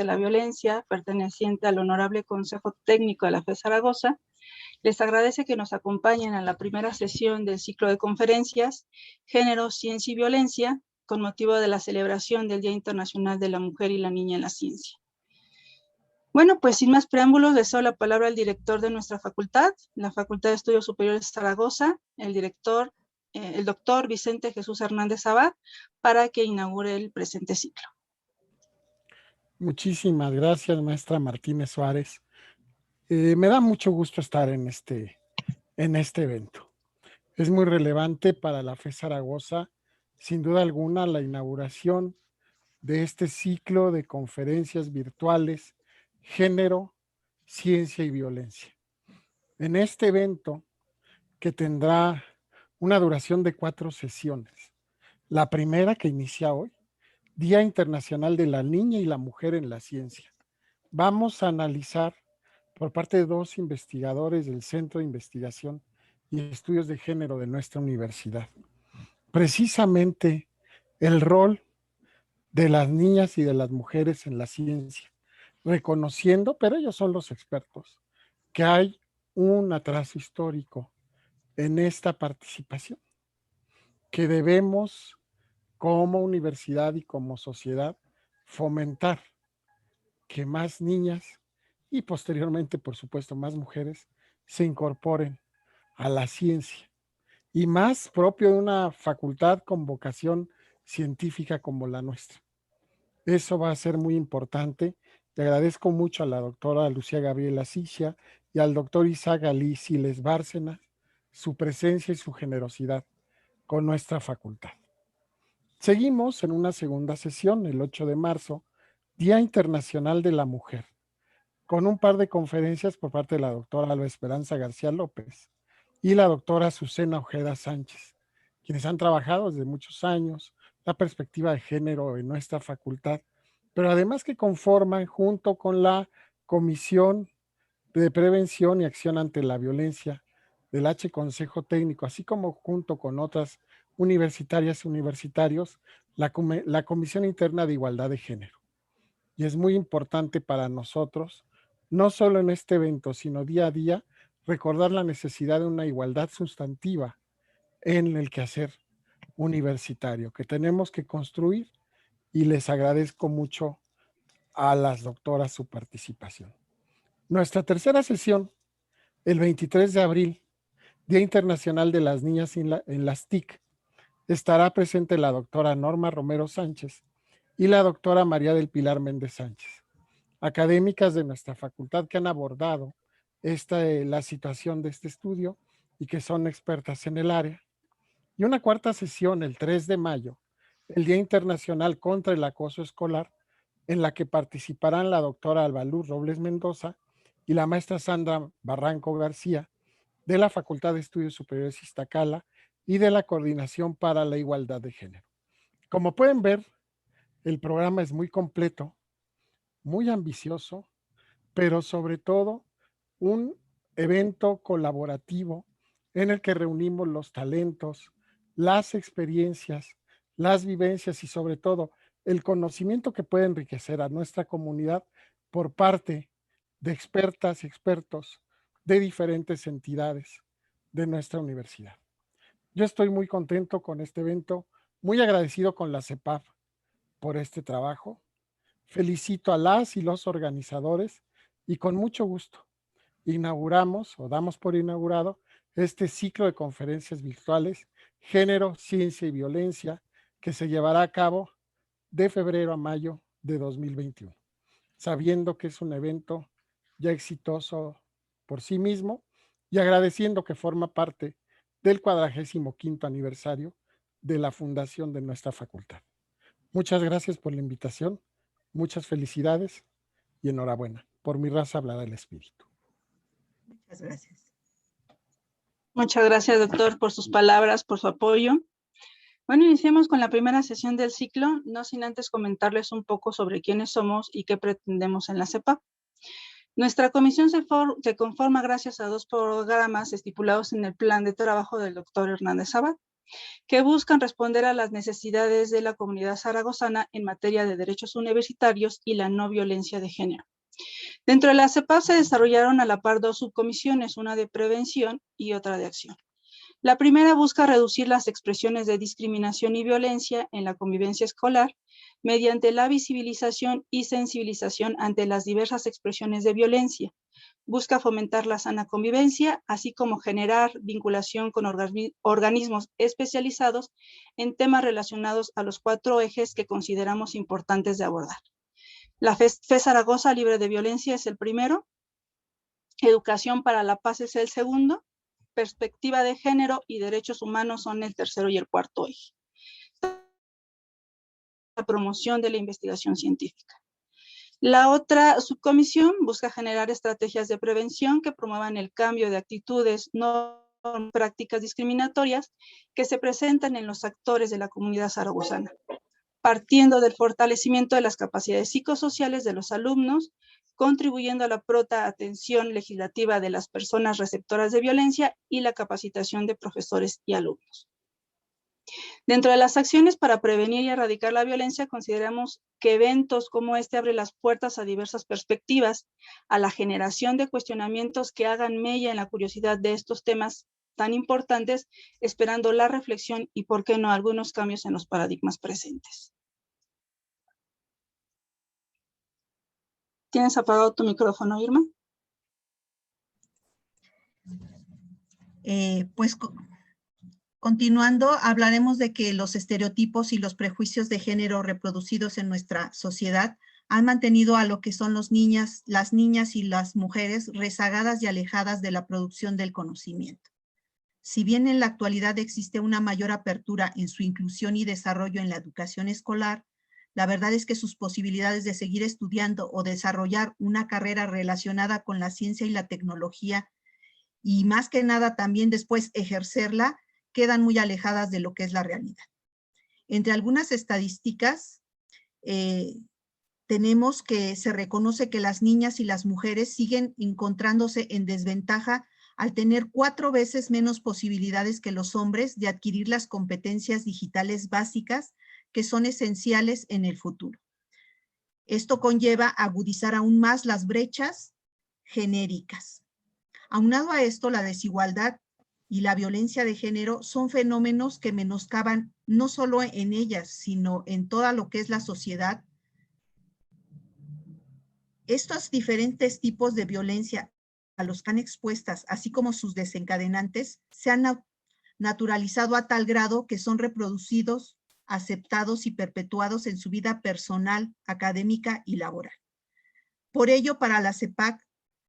combate la violencia, perteneciente al Honorable Consejo Técnico de la FE Zaragoza, les agradece que nos acompañen a la primera sesión del ciclo de conferencias Género, Ciencia y Violencia, con motivo de la celebración del Día Internacional de la Mujer y la Niña en la Ciencia. Bueno, pues sin más preámbulos, les doy la palabra al director de nuestra facultad, la Facultad de Estudios Superiores de Zaragoza, el doctor Vicente Jesús Hernández Abad, para que inaugure el presente ciclo. Muchísimas gracias, maestra Martínez Suárez. Me da mucho gusto estar en este evento. Es muy relevante para la FE Zaragoza, sin duda alguna, la inauguración de este ciclo de conferencias virtuales, Género, Ciencia y Violencia. En este evento, que tendrá una duración de 4 sesiones, la primera que inicia hoy, Día Internacional de la Niña y la Mujer en la Ciencia. Vamos a analizar por parte de 2 investigadores del Centro de Investigación y Estudios de Género de nuestra universidad, precisamente el rol de las niñas y de las mujeres en la ciencia, reconociendo, pero ellos son los expertos, que hay un atraso histórico en esta participación, que debemos como universidad y como sociedad fomentar que más niñas y posteriormente, por supuesto, más mujeres se incorporen a la ciencia, y más propio de una facultad con vocación científica como la nuestra. Eso va a ser muy importante. Le agradezco mucho a la doctora Lucía Gabriela Sicia y al doctor Isaac Ali Siles Bárcenas su presencia y su generosidad con nuestra facultad. Seguimos en una segunda sesión, el 8 de marzo, Día Internacional de la Mujer, con un par de conferencias por parte de la doctora Alba Esperanza García López y la doctora Azucena Ojeda Sánchez, quienes han trabajado desde muchos años la perspectiva de género en nuestra facultad, pero además que conforman junto con la Comisión de Prevención y Acción ante la Violencia del H Consejo Técnico, así como junto con otras universitarias y universitarios, la Comisión Interna de Igualdad de Género. Y es muy importante para nosotros, no solo en este evento, sino día a día, recordar la necesidad de una igualdad sustantiva en el quehacer universitario que tenemos que construir, y les agradezco mucho a las doctoras su participación. Nuestra tercera sesión, el 23 de abril, Día Internacional de las Niñas en las TIC, estará presente la doctora Norma Romero Sánchez y la doctora María del Pilar Méndez Sánchez, académicas de nuestra facultad que han abordado la situación de este estudio y que son expertas en el área. Y una cuarta sesión, el 3 de mayo, el Día Internacional contra el Acoso Escolar, en la que participarán la doctora Albaluz Robles Mendoza y la maestra Sandra Barranco García, de la Facultad de Estudios Superiores Iztacala y de la Coordinación para la Igualdad de Género. Como pueden ver, el programa es muy completo, muy ambicioso, pero sobre todo un evento colaborativo en el que reunimos los talentos, las experiencias, las vivencias y sobre todo el conocimiento que puede enriquecer a nuestra comunidad por parte de expertas y expertos de diferentes entidades de nuestra universidad. Yo estoy muy contento con este evento, muy agradecido con la CEPAF por este trabajo. Felicito a las y los organizadores y con mucho gusto inauguramos o damos por inaugurado este ciclo de conferencias virtuales Género, Ciencia y Violencia, que se llevará a cabo de febrero a mayo de 2021, sabiendo que es un evento ya exitoso por sí mismo y agradeciendo que forma parte del 45º aniversario de la fundación de nuestra facultad. Muchas gracias por la invitación, muchas felicidades y enhorabuena. Por mi raza hablará el espíritu. Muchas gracias. Muchas gracias, doctor, por sus palabras, por su apoyo. Bueno, iniciemos con la primera sesión del ciclo, no sin antes comentarles un poco sobre quiénes somos y qué pretendemos en la CEPAF. Nuestra comisión se conforma gracias a 2 programas estipulados en el plan de trabajo del doctor Hernández Abad. que buscan responder a las necesidades de la comunidad zaragozana en materia de derechos universitarios y la no violencia de género. Dentro de la CEPAP se desarrollaron a la par dos subcomisiones, una de prevención y otra de acción. La primera busca reducir las expresiones de discriminación y violencia en la convivencia escolar mediante la visibilización y sensibilización ante las diversas expresiones de violencia. Busca fomentar la sana convivencia, así como generar vinculación con organismos especializados en temas relacionados a los 4 ejes que consideramos importantes de abordar. La FE Zaragoza libre de violencia es el primero, educación para la paz es el segundo, perspectiva de género y derechos humanos son el tercero y el cuarto eje. La promoción de la investigación científica. La otra subcomisión busca generar estrategias de prevención que promuevan el cambio de actitudes no prácticas discriminatorias que se presentan en los actores de la comunidad zaragozana, partiendo del fortalecimiento de las capacidades psicosociales de los alumnos, contribuyendo a la pronta atención legislativa de las personas receptoras de violencia y la capacitación de profesores y alumnos. Dentro de las acciones para prevenir y erradicar la violencia, consideramos que eventos como este abren las puertas a diversas perspectivas, a la generación de cuestionamientos que hagan mella en la curiosidad de estos temas tan importantes, esperando la reflexión y, por qué no, algunos cambios en los paradigmas presentes. ¿Tienes apagado tu micrófono, Irma? Pues continuando, hablaremos de que los estereotipos y los prejuicios de género reproducidos en nuestra sociedad han mantenido a lo que son las niñas y las mujeres rezagadas y alejadas de la producción del conocimiento. Si bien en la actualidad existe una mayor apertura en su inclusión y desarrollo en la educación escolar, la verdad es que sus posibilidades de seguir estudiando o desarrollar una carrera relacionada con la ciencia y la tecnología, y más que nada también después ejercerla, quedan muy alejadas de lo que es la realidad. Entre algunas estadísticas, tenemos que se reconoce que las niñas y las mujeres siguen encontrándose en desventaja al tener 4 veces menos posibilidades que los hombres de adquirir las competencias digitales básicas que son esenciales en el futuro. Esto conlleva agudizar aún más las brechas genéricas. Aunado a esto, la desigualdad y la violencia de género son fenómenos que menoscaban no solo en ellas, sino en toda lo que es la sociedad. Estos diferentes tipos de violencia a los que están expuestas, así como sus desencadenantes, se han naturalizado a tal grado que son reproducidos, aceptados y perpetuados en su vida personal, académica y laboral. Por ello, para la CEPAC,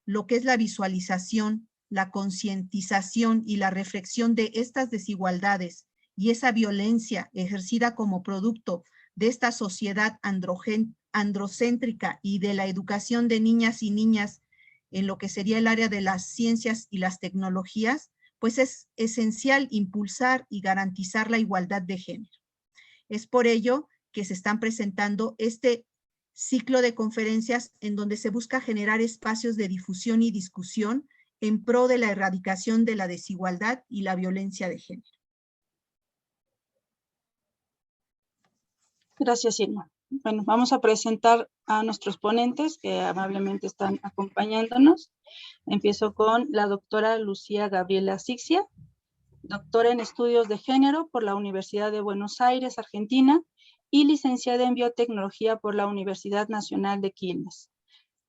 lo que es la visualización, la concientización y la reflexión de estas desigualdades y esa violencia ejercida como producto de esta sociedad androcéntrica y de la educación de niñas y niñas en lo que sería el área de las ciencias y las tecnologías, pues es esencial impulsar y garantizar la igualdad de género. Es por ello que se están presentando este ciclo de conferencias en donde se busca generar espacios de difusión y discusión en pro de la erradicación de la desigualdad y la violencia de género. Gracias, Irma. Bueno, vamos a presentar a nuestros ponentes que amablemente están acompañándonos. Empiezo con la doctora Lucía Gabriela Sixia, doctora en estudios de género por la Universidad de Buenos Aires, Argentina, y licenciada en biotecnología por la Universidad Nacional de Quilmes.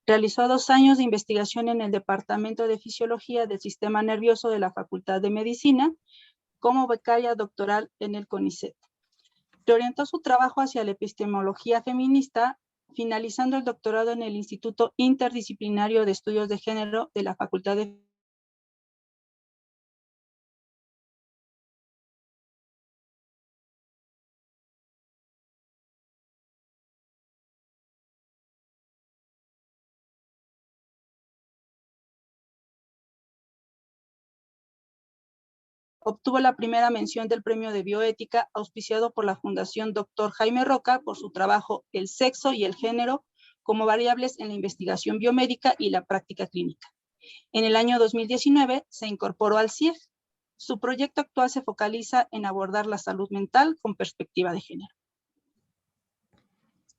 Realizó 2 años de investigación en el Departamento de Fisiología del Sistema Nervioso de la Facultad de Medicina como becaria doctoral en el CONICET. Reorientó su trabajo hacia la epistemología feminista, finalizando el doctorado en el Instituto Interdisciplinario de Estudios de Género de la Facultad de Obtuvo la primera mención del Premio de Bioética auspiciado por la Fundación Dr. Jaime Roca por su trabajo El sexo y el género como variables en la investigación biomédica y la práctica clínica. En el año 2019 se incorporó al CIEG. Su proyecto actual se focaliza en abordar la salud mental con perspectiva de género.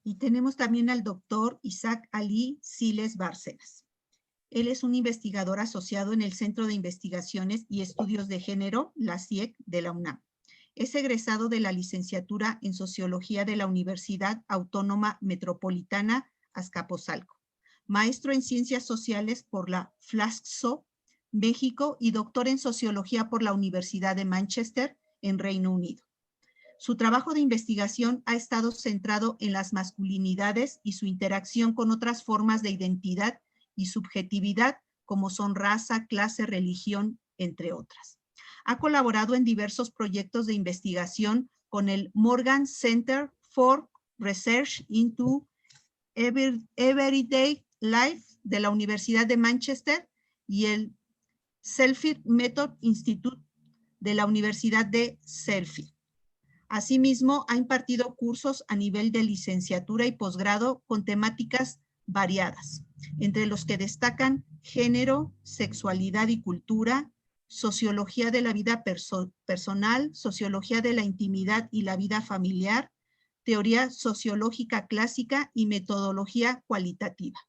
Y tenemos también al doctor Isaac Ali Siles Bárcenas. Él es un investigador asociado en el Centro de Investigaciones y Estudios de Género, la CIEG, de la UNAM. Es egresado de la licenciatura en Sociología de la Universidad Autónoma Metropolitana Azcapotzalco, maestro en Ciencias Sociales por la FLASCSO, México, y doctor en Sociología por la Universidad de Manchester, en Reino Unido. Su trabajo de investigación ha estado centrado en las masculinidades y su interacción con otras formas de identidad y subjetividad, como son raza, clase, religión, entre otras. Ha colaborado en diversos proyectos de investigación con el Morgan Center for Research into Everyday Life de la Universidad de Manchester y el Sheffield Method Institute de la Universidad de Sheffield. Asimismo, ha impartido cursos a nivel de licenciatura y posgrado con temáticas variadas, entre los que destacan género, sexualidad y cultura, sociología de la vida personal, sociología de la intimidad y la vida familiar, teoría sociológica clásica y metodología cualitativa.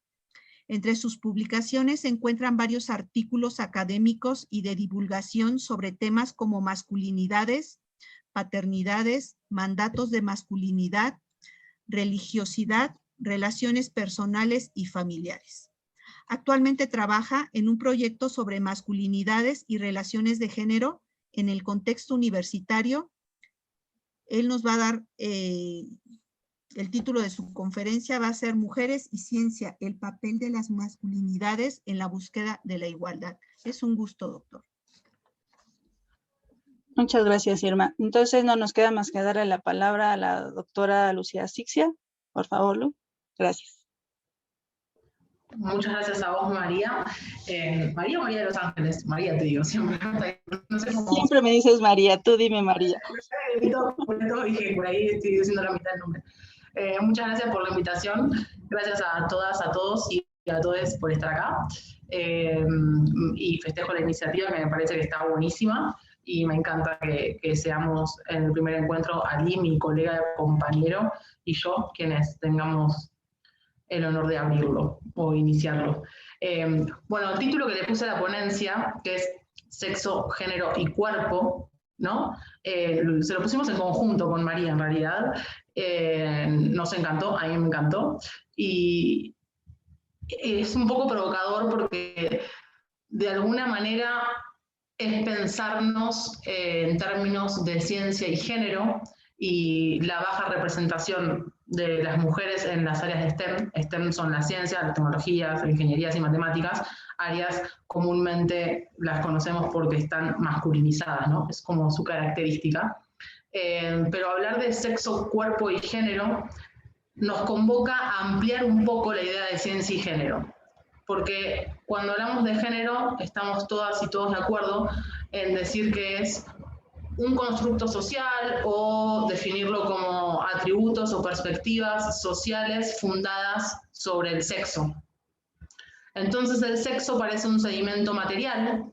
Entre sus publicaciones se encuentran varios artículos académicos y de divulgación sobre temas como masculinidades, paternidades, mandatos de masculinidad, religiosidad, relaciones personales y familiares. Actualmente trabaja en un proyecto sobre masculinidades y relaciones de género en el contexto universitario. Él nos va a dar el título de su conferencia, va a ser Mujeres y Ciencia, el papel de las masculinidades en la búsqueda de la igualdad. Es un gusto, doctor. Muchas gracias, Irma. Entonces no nos queda más que darle la palabra a la doctora Lucía Asixia. Por favor, Lu. Gracias. Muchas gracias a vos, María. María o María de Los Ángeles. María te digo siempre. No sé cómo... Siempre me dices María, tú dime María. Por eso dije, por ahí estoy diciendo la mitad del nombre. Muchas gracias por la invitación. Gracias a todas, a todos y a todos por estar acá. Y festejo la iniciativa, que me parece que está buenísima. Y me encanta que seamos en el primer encuentro, Ali, mi colega, compañero, y yo, quienes tengamos el honor de abrirlo o iniciarlo. Bueno, el título que le puse a la ponencia, que es Sexo, Género y Cuerpo, ¿no? Se lo pusimos en conjunto con María, en realidad. Nos encantó, a mí me encantó. Y es un poco provocador porque, de alguna manera, es pensarnos en términos de ciencia y género y la baja representación de las mujeres en las áreas de STEM. STEM son las ciencias, las tecnologías, las ingenierías y matemáticas, áreas comúnmente las conocemos porque están masculinizadas, ¿no? Es como su característica. Pero hablar de sexo, cuerpo y género nos convoca a ampliar un poco la idea de ciencia y género. Porque cuando hablamos de género, estamos todas y todos de acuerdo en decir que es un constructo social o definirlo como atributos o perspectivas sociales fundadas sobre el sexo. Entonces el sexo parece un sedimento material,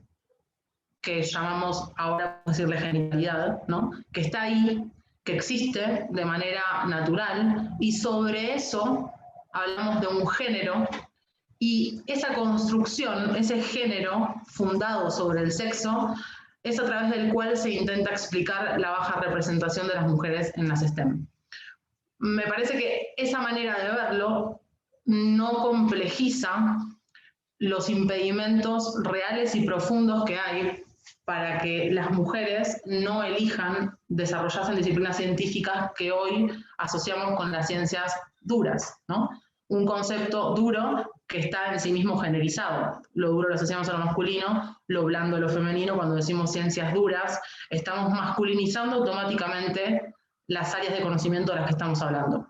que llamamos ahora, por decirle, genitalidad, ¿no? Que está ahí, que existe de manera natural, y sobre eso hablamos de un género. Y esa construcción, ese género fundado sobre el sexo, es a través del cual se intenta explicar la baja representación de las mujeres en las STEM. Me parece que esa manera de verlo no complejiza los impedimentos reales y profundos que hay para que las mujeres no elijan desarrollarse en disciplinas científicas que hoy asociamos con las ciencias duras, ¿no? Un concepto duro que está en sí mismo generizado. Lo duro lo asociamos a lo masculino, lo blando a lo femenino. Cuando decimos ciencias duras, estamos masculinizando automáticamente las áreas de conocimiento de las que estamos hablando.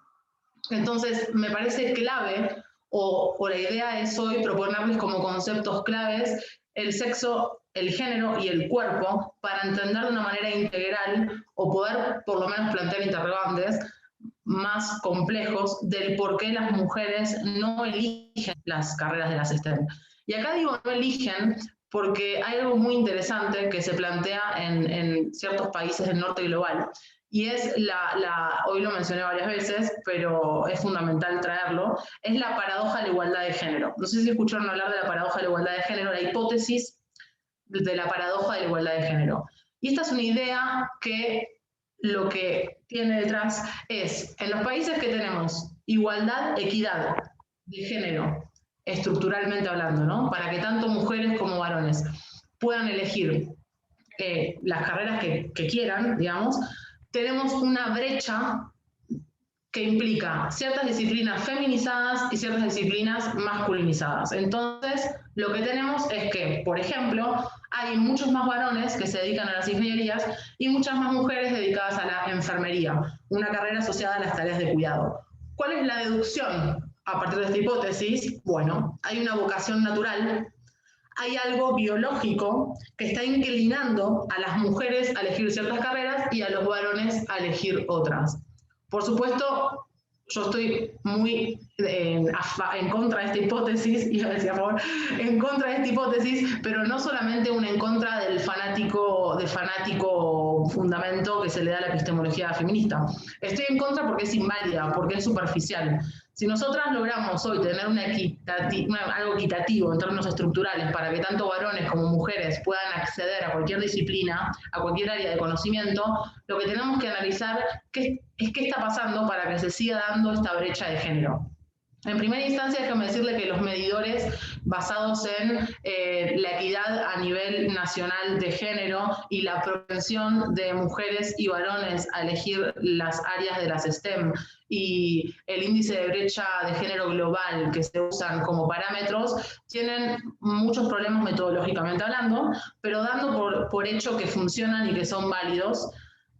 Entonces, me parece clave, o la idea es hoy proponerles como conceptos claves el sexo, el género y el cuerpo, para entender de una manera integral, o poder por lo menos plantear interrogantes más complejos del por qué las mujeres no eligen las carreras de las STEM. Y acá digo no eligen porque hay algo muy interesante que se plantea en ciertos países del norte global, y es hoy lo mencioné varias veces, pero es fundamental traerlo, es la paradoja de la igualdad de género. No sé si escucharon hablar de la paradoja de la igualdad de género, la hipótesis de la paradoja de la igualdad de género. Y esta es una idea que lo que tiene detrás es, en los países que tenemos igualdad, equidad de género, estructuralmente hablando, ¿no? Para que tanto mujeres como varones puedan elegir las carreras que quieran, digamos, tenemos una brecha que implica ciertas disciplinas feminizadas y ciertas disciplinas masculinizadas. Entonces, lo que tenemos es que, por ejemplo, hay muchos más varones que se dedican a las ingenierías y muchas más mujeres dedicadas a la enfermería, una carrera asociada a las tareas de cuidado. ¿Cuál es la deducción a partir de esta hipótesis? Bueno, hay una vocación natural, hay algo biológico que está inclinando a las mujeres a elegir ciertas carreras y a los varones a elegir otras. Por supuesto, yo estoy muy en contra de esta hipótesis, iba a decir a favor, en contra de esta hipótesis, pero no solamente una en contra del fanático fundamento que se le da a la epistemología feminista. Estoy en contra porque es inválida, porque es superficial. Si nosotras logramos hoy tener algo equitativo en términos estructurales para que tanto varones como mujeres puedan acceder a cualquier disciplina, a cualquier área de conocimiento, lo que tenemos que analizar es qué está pasando para que se siga dando esta brecha de género. En primera instancia, déjame decirle que los medidores basados en la equidad a nivel nacional de género y la propensión de mujeres y varones a elegir las áreas de las STEM y el índice de brecha de género global que se usan como parámetros, tienen muchos problemas metodológicamente hablando, pero dando por hecho que funcionan y que son válidos,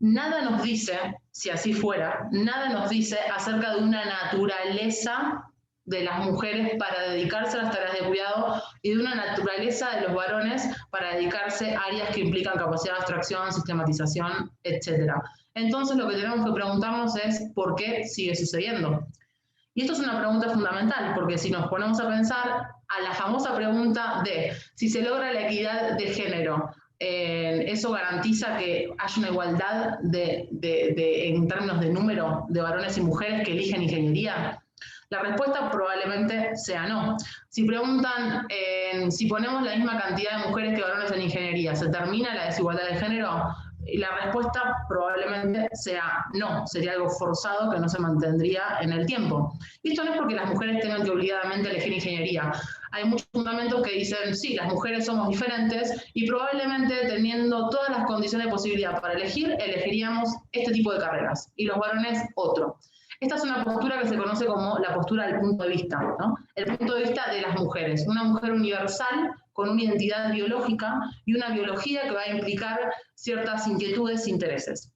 nada nos dice, si así fuera, nada nos dice acerca de una naturaleza de las mujeres para dedicarse a las tareas de cuidado y de una naturaleza de los varones para dedicarse a áreas que implican capacidad de abstracción, sistematización, etc. Entonces lo que tenemos que preguntarnos es ¿por qué sigue sucediendo? Y esto es una pregunta fundamental, porque si nos ponemos a pensar a la famosa pregunta de si se logra la equidad de género, ¿eso garantiza que haya una igualdad en términos de número de varones y mujeres que eligen ingeniería? La respuesta probablemente sea no. Si preguntan, si ponemos la misma cantidad de mujeres que varones en ingeniería, ¿se termina la desigualdad de género? Y la respuesta probablemente sea no, sería algo forzado que no se mantendría en el tiempo. Y esto no es porque las mujeres tengan que obligadamente elegir ingeniería. Hay muchos fundamentos que dicen, sí, las mujeres somos diferentes y probablemente teniendo todas las condiciones de posibilidad para elegir, elegiríamos este tipo de carreras y los varones otro. Esta es una postura que se conoce como la postura del punto de vista, ¿no? El punto de vista de las mujeres, una mujer universal con una identidad biológica y una biología que va a implicar ciertas inquietudes e intereses.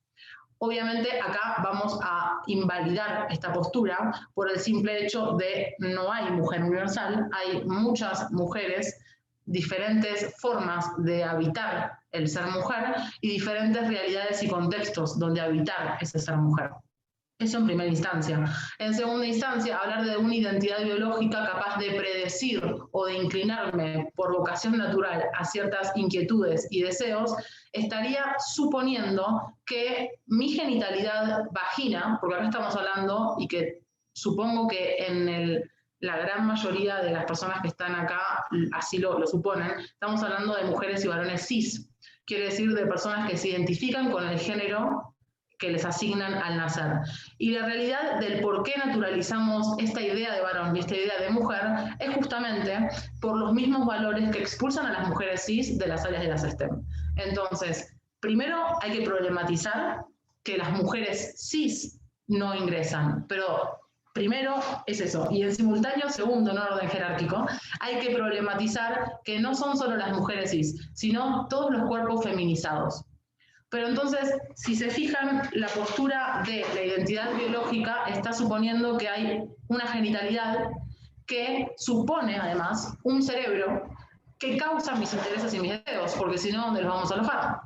Obviamente acá vamos a invalidar esta postura por el simple hecho de no hay mujer universal, hay muchas mujeres, diferentes formas de habitar el ser mujer y diferentes realidades y contextos donde habitar ese ser mujer. Eso en primera instancia. En segunda instancia, hablar de una identidad biológica capaz de predecir o de inclinarme por vocación natural a ciertas inquietudes y deseos, estaría suponiendo que mi genitalidad vagina, porque acá estamos hablando, y que supongo que en la gran mayoría de las personas que están acá así lo suponen, estamos hablando de mujeres y varones cis, quiere decir de personas que se identifican con el género que les asignan al nacer. Y la realidad del por qué naturalizamos esta idea de varón y esta idea de mujer es justamente por los mismos valores que expulsan a las mujeres cis de las áreas de las STEM. Entonces, primero hay que problematizar que las mujeres cis no ingresan, pero primero es eso, y en simultáneo, segundo, en orden jerárquico, hay que problematizar que no son solo las mujeres cis, sino todos los cuerpos feminizados. Pero entonces, si se fijan, la postura de la identidad biológica está suponiendo que hay una genitalidad que supone, además, un cerebro que causa mis intereses y mis deseos, porque si no, ¿dónde los vamos a alojar?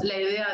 La idea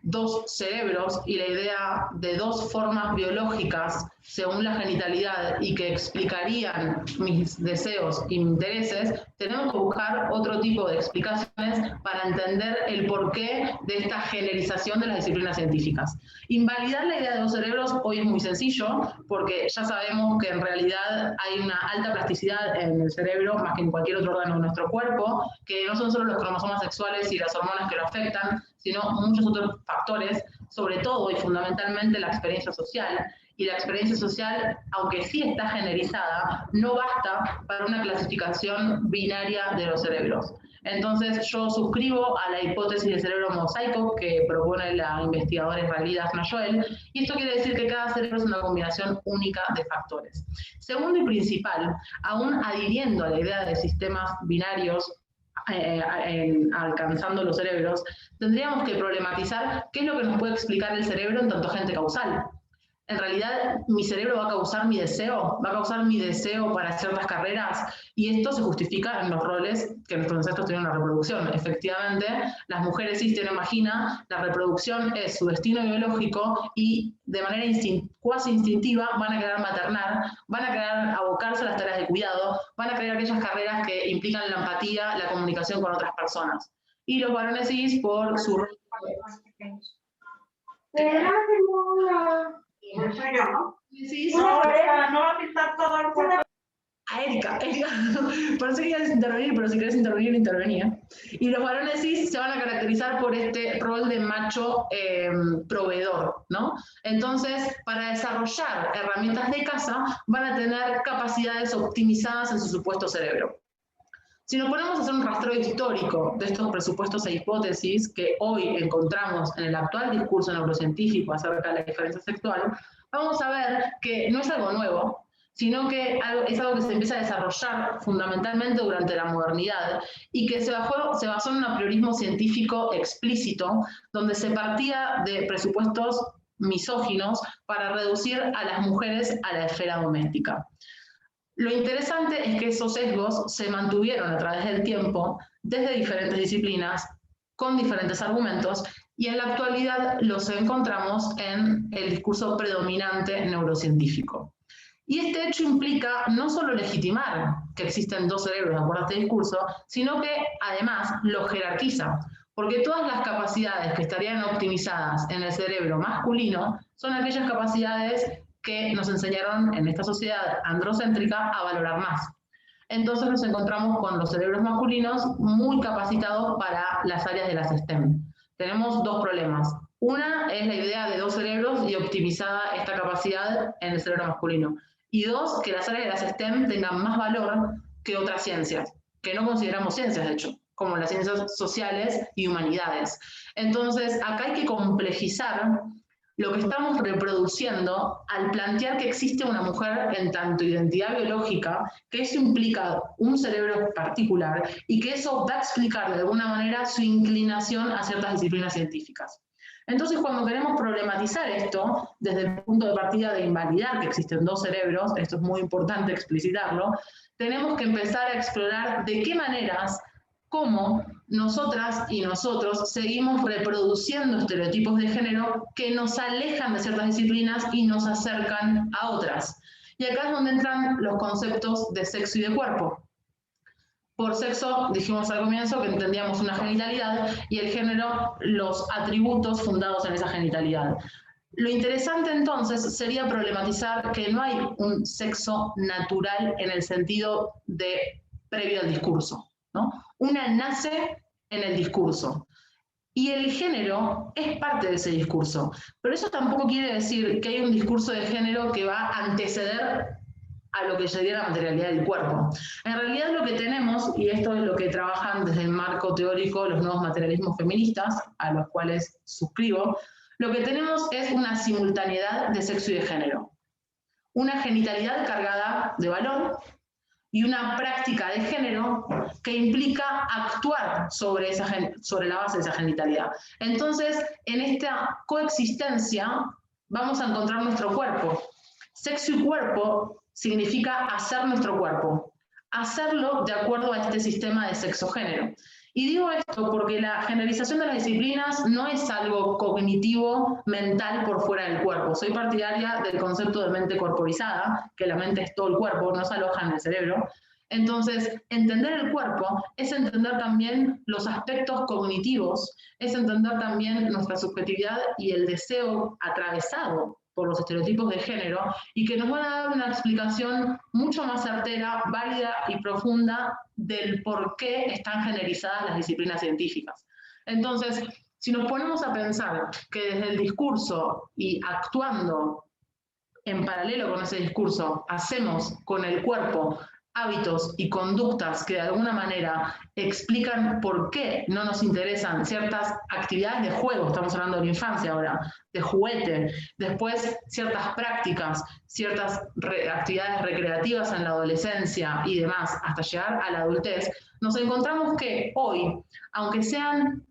dos cerebros y la idea de dos formas biológicas según la genitalidad y que explicarían mis deseos y mis intereses, tenemos que buscar otro tipo de explicaciones para entender el porqué de esta generización de las disciplinas científicas. Invalidar la idea de dos cerebros hoy es muy sencillo, porque ya sabemos que en realidad hay una alta plasticidad en el cerebro, más que en cualquier otro órgano de nuestro cuerpo, que no son solo los cromosomas sexuales y las hormonas que lo afectan, sino muchos otros factores, sobre todo y fundamentalmente la experiencia social. Y la experiencia social, aunque sí está generizada, no basta para una clasificación binaria de los cerebros. Entonces yo suscribo a la hipótesis del cerebro mosaico que propone la investigadora israelí Daphna Joel, y esto quiere decir que cada cerebro es una combinación única de factores. Segundo y principal, aún adhiriendo a la idea de sistemas binarios, alcanzando los cerebros, tendríamos que problematizar qué es lo que nos puede explicar el cerebro en tanto agente causal. En realidad, mi cerebro va a causar mi deseo para ciertas carreras, y esto se justifica en los roles que nuestros ancestros tienen en la reproducción. Efectivamente, las mujeres cis tienen vagina, la reproducción es su destino biológico y de manera cuasi instintiva van a querer maternar, van a querer abocarse a las tareas de cuidado, van a querer aquellas carreras que implican la empatía, la comunicación con otras personas. Y los varones cis, por su rol... No va a pintar todo el cuerpo. A Erika, parece que quieres intervenir, pero si quieres intervenir, intervenía. Y los varones cis se van a caracterizar por este rol de macho proveedor, ¿no? Entonces, para desarrollar herramientas de caza, van a tener capacidades optimizadas en su supuesto cerebro. Si nos ponemos a hacer un rastreo histórico de estos presupuestos e hipótesis que hoy encontramos en el actual discurso neurocientífico acerca de la diferencia sexual, vamos a ver que no es algo nuevo, sino que es algo que se empieza a desarrollar fundamentalmente durante la modernidad y que se basó en un apriorismo científico explícito, donde se partía de presupuestos misóginos para reducir a las mujeres a la esfera doméstica. Lo interesante es que esos sesgos se mantuvieron a través del tiempo, desde diferentes disciplinas, con diferentes argumentos, y en la actualidad los encontramos en el discurso predominante neurocientífico. Y este hecho implica no solo legitimar que existen dos cerebros de acuerdo a este discurso, sino que además lo jerarquiza, porque todas las capacidades que estarían optimizadas en el cerebro masculino son aquellas capacidades que nos enseñaron en esta sociedad androcéntrica a valorar más. Entonces nos encontramos con los cerebros masculinos muy capacitados para las áreas de las STEM. Tenemos dos problemas. Una es la idea de dos cerebros y optimizada esta capacidad en el cerebro masculino. Y dos, que las áreas de las STEM tengan más valor que otras ciencias, que no consideramos ciencias, de hecho, como las ciencias sociales y humanidades. Entonces, acá hay que complejizar lo que estamos reproduciendo al plantear que existe una mujer en tanto identidad biológica, que eso implica un cerebro particular y que eso va a explicar de alguna manera su inclinación a ciertas disciplinas científicas. Entonces, cuando queremos problematizar esto, desde el punto de partida de invalidar que existen dos cerebros, esto es muy importante explicitarlo, tenemos que empezar a explorar de qué maneras, cómo nosotras y nosotros seguimos reproduciendo estereotipos de género que nos alejan de ciertas disciplinas y nos acercan a otras. Y acá es donde entran los conceptos de sexo y de cuerpo. Por sexo, dijimos al comienzo que entendíamos una genitalidad y el género, los atributos fundados en esa genitalidad. Lo interesante entonces sería problematizar que no hay un sexo natural en el sentido de previo al discurso, ¿no? Una nace en el discurso y el género es parte de ese discurso, pero eso tampoco quiere decir que hay un discurso de género que va a anteceder a lo que sería la materialidad del cuerpo. En realidad lo que tenemos, y esto es lo que trabajan desde el marco teórico los nuevos materialismos feministas, a los cuales suscribo, lo que tenemos es una simultaneidad de sexo y de género. Una genitalidad cargada de valor y una práctica de género que implica actuar sobre la base de esa genitalidad. Entonces, en esta coexistencia vamos a encontrar nuestro cuerpo. Sexo y cuerpo significa hacer nuestro cuerpo, hacerlo de acuerdo a este sistema de sexo-género. Y digo esto porque la generalización de las disciplinas no es algo cognitivo, mental por fuera del cuerpo. Soy partidaria del concepto de mente corporizada, que la mente es todo el cuerpo, no se aloja en el cerebro. Entonces, entender el cuerpo es entender también los aspectos cognitivos, es entender también nuestra subjetividad y el deseo atravesado por los estereotipos de género, y que nos van a dar una explicación mucho más certera, válida y profunda del por qué están generizadas las disciplinas científicas. Entonces, si nos ponemos a pensar que desde el discurso y actuando en paralelo con ese discurso, hacemos con el cuerpo hábitos y conductas que de alguna manera explican por qué no nos interesan ciertas actividades de juego, estamos hablando de la infancia ahora, de juguete, después ciertas prácticas, ciertas actividades recreativas en la adolescencia y demás, hasta llegar a la adultez, nos encontramos que hoy, aunque sean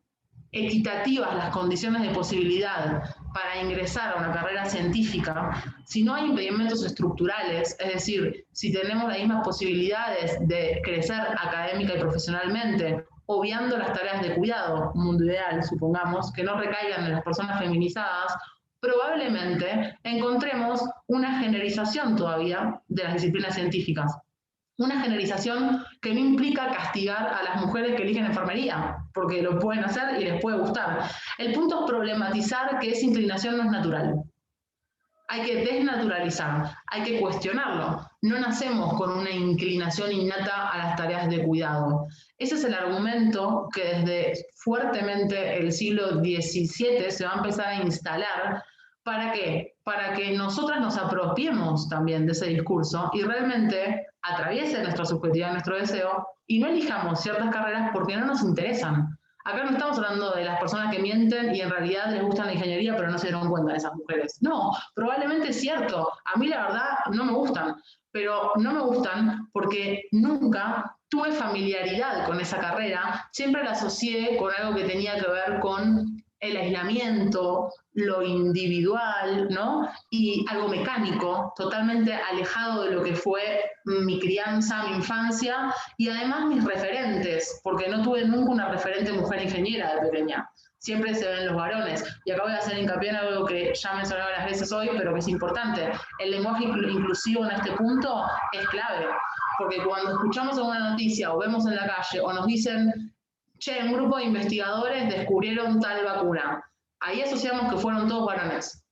equitativas las condiciones de posibilidad para ingresar a una carrera científica, si no hay impedimentos estructurales, es decir, si tenemos las mismas posibilidades de crecer académica y profesionalmente, obviando las tareas de cuidado, un mundo ideal, supongamos, que no recaigan en las personas feminizadas, probablemente encontremos una generalización todavía de las disciplinas científicas. Una generalización que no implica castigar a las mujeres que eligen enfermería, porque lo pueden hacer y les puede gustar. El punto es problematizar que esa inclinación no es natural. Hay que desnaturalizar, hay que cuestionarlo. No nacemos con una inclinación innata a las tareas de cuidado. Ese es el argumento que desde fuertemente el siglo XVII se va a empezar a instalar. ¿Para qué? Para que nosotras nos apropiemos también de ese discurso y realmente atraviese nuestra subjetividad, nuestro deseo, y no elijamos ciertas carreras porque no nos interesan. Acá no estamos hablando de las personas que mienten y en realidad les gusta la ingeniería pero no se dieron cuenta de esas mujeres. No, probablemente es cierto. A mí la verdad no me gustan, pero no me gustan porque nunca tuve familiaridad con esa carrera, siempre la asocié con algo que tenía que ver con el aislamiento, lo individual, ¿no? Y algo mecánico, totalmente alejado de lo que fue mi crianza, mi infancia, y además mis referentes, porque no tuve nunca una referente mujer ingeniera de pequeña. Siempre se ven los varones. Y acá voy a hacer hincapié en algo que ya mencioné varias veces hoy, pero que es importante. El lenguaje inclusivo en este punto es clave, porque cuando escuchamos alguna noticia o vemos en la calle o nos dicen che, un grupo de investigadores descubrieron tal vacuna. Ahí asociamos que fueron todos varones.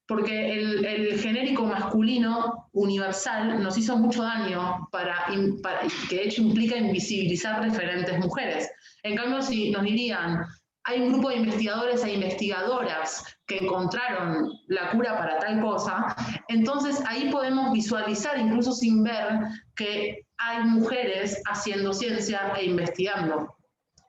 Porque el genérico masculino universal nos hizo mucho daño, que de hecho implica invisibilizar referentes mujeres. En cambio, si nos dirían, hay un grupo de investigadores e investigadoras que encontraron la cura para tal cosa, entonces ahí podemos visualizar, incluso sin ver, que hay mujeres haciendo ciencia e investigando.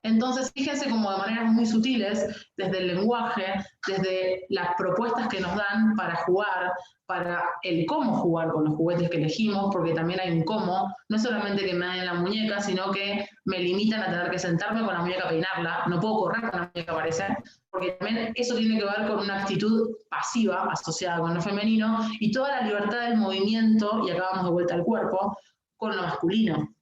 Entonces, fíjense como de maneras muy sutiles, desde el lenguaje, desde las propuestas que nos dan para jugar, para el cómo jugar con los juguetes que elegimos, porque también hay un cómo, no es solamente que me den la muñeca, sino que me limitan a tener que sentarme con la muñeca a peinarla, no puedo correr con la muñeca, parece, porque también eso tiene que ver con una actitud pasiva asociada con lo femenino, y toda la libertad del movimiento, y acá vamos de vuelta al cuerpo, con lo masculino,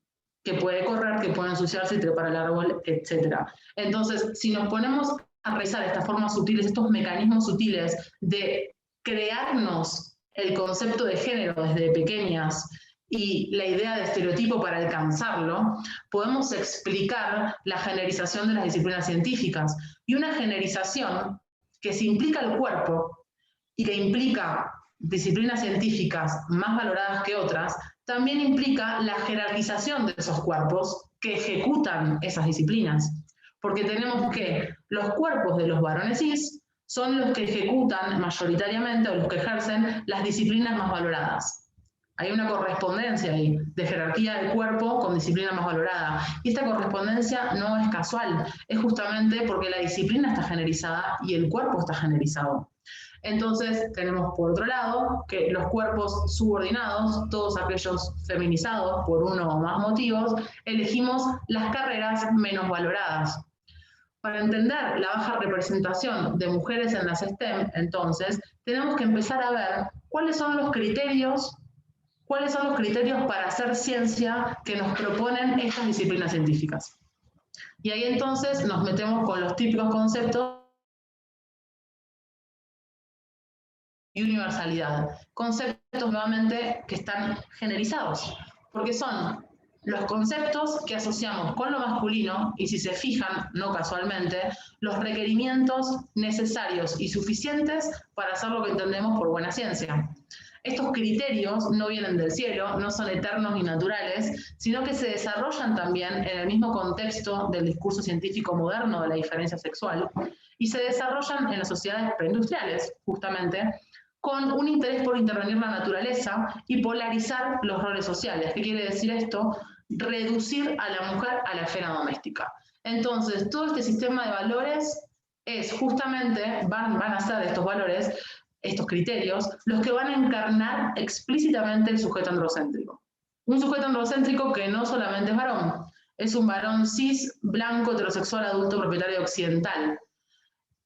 que puede correr, que puede ensuciarse y trepar al árbol, etc. Entonces, si nos ponemos a revisar estas formas sutiles, estos mecanismos sutiles de crearnos el concepto de género desde pequeñas y la idea de estereotipo para alcanzarlo, podemos explicar la generalización de las disciplinas científicas. Y una generalización que se implica el cuerpo y que implica disciplinas científicas más valoradas que otras, también implica la jerarquización de esos cuerpos que ejecutan esas disciplinas. Porque tenemos que los cuerpos de los varones cis son los que ejecutan mayoritariamente o los que ejercen las disciplinas más valoradas. Hay una correspondencia ahí de jerarquía del cuerpo con disciplina más valorada. Y esta correspondencia no es casual, es justamente porque la disciplina está generalizada y el cuerpo está generalizado. Entonces tenemos por otro lado que los cuerpos subordinados, todos aquellos feminizados por uno o más motivos, elegimos las carreras menos valoradas. Para entender la baja representación de mujeres en las STEM, entonces, tenemos que empezar a ver cuáles son los criterios para hacer ciencia que nos proponen estas disciplinas científicas. Y ahí entonces nos metemos con los típicos conceptos y universalidad. Conceptos nuevamente que están generizados, porque son los conceptos que asociamos con lo masculino y, si se fijan, no casualmente, los requerimientos necesarios y suficientes para hacer lo que entendemos por buena ciencia. Estos criterios no vienen del cielo, no son eternos ni naturales, sino que se desarrollan también en el mismo contexto del discurso científico moderno de la diferencia sexual y se desarrollan en las sociedades preindustriales, justamente, con un interés por intervenir la naturaleza y polarizar los roles sociales. ¿Qué quiere decir esto? Reducir a la mujer a la esfera doméstica. Entonces, todo este sistema de valores es justamente, van a ser estos valores, estos criterios, los que van a encarnar explícitamente el sujeto androcéntrico. Un sujeto androcéntrico que no solamente es varón, es un varón cis, blanco, heterosexual, adulto, propietario occidental.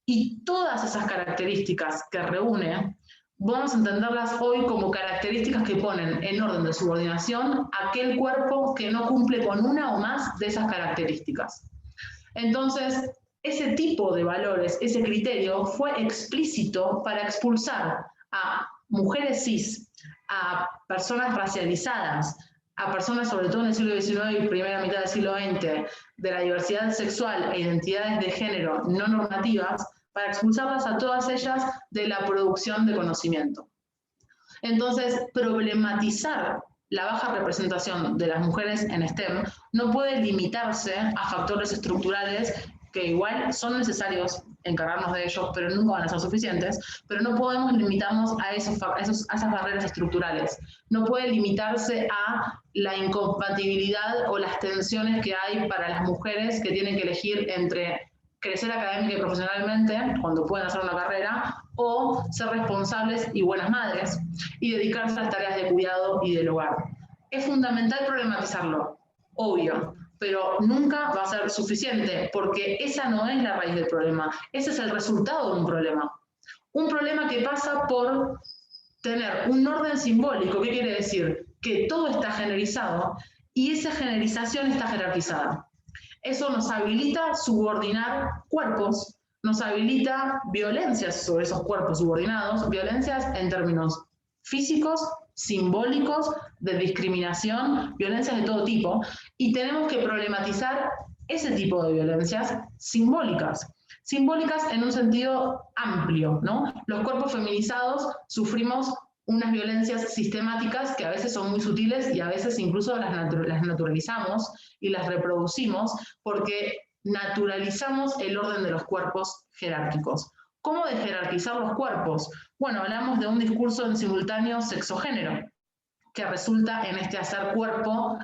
Y todas esas características que reúne, vamos a entenderlas hoy como características que ponen en orden de subordinación aquel cuerpo que no cumple con una o más de esas características. Entonces, ese tipo de valores, ese criterio, fue explícito para expulsar a mujeres cis, a personas racializadas, a personas, sobre todo en el siglo XIX y primera mitad del siglo XX, de la diversidad sexual e identidades de género no normativas, para expulsarlas a todas ellas de la producción de conocimiento. Entonces, problematizar la baja representación de las mujeres en STEM no puede limitarse a factores estructurales que igual son necesarios encargarnos de ellos, pero nunca van a ser suficientes, pero no podemos limitarnos a esas barreras estructurales. No puede limitarse a la incompatibilidad o las tensiones que hay para las mujeres que tienen que elegir entre crecer académica y profesionalmente, cuando pueden hacer una carrera, o ser responsables y buenas madres, y dedicarse a las tareas de cuidado y del hogar. Es fundamental problematizarlo, obvio, pero nunca va a ser suficiente, porque esa no es la raíz del problema, ese es el resultado de un problema. Un problema que pasa por tener un orden simbólico. ¿Qué quiere decir? Que todo está generalizado y esa generalización está jerarquizada. Eso nos habilita subordinar cuerpos, nos habilita violencias sobre esos cuerpos subordinados, violencias en términos físicos, simbólicos, de discriminación, violencias de todo tipo, y tenemos que problematizar ese tipo de violencias simbólicas. Simbólicas en un sentido amplio, ¿no? Los cuerpos feminizados sufrimos unas violencias sistemáticas que a veces son muy sutiles y a veces incluso las naturalizamos y las reproducimos porque naturalizamos el orden de los cuerpos jerárquicos. ¿Cómo de jerarquizar los cuerpos? Bueno, hablamos de un discurso en simultáneo sexo-género, que resulta en este hacer cuerpo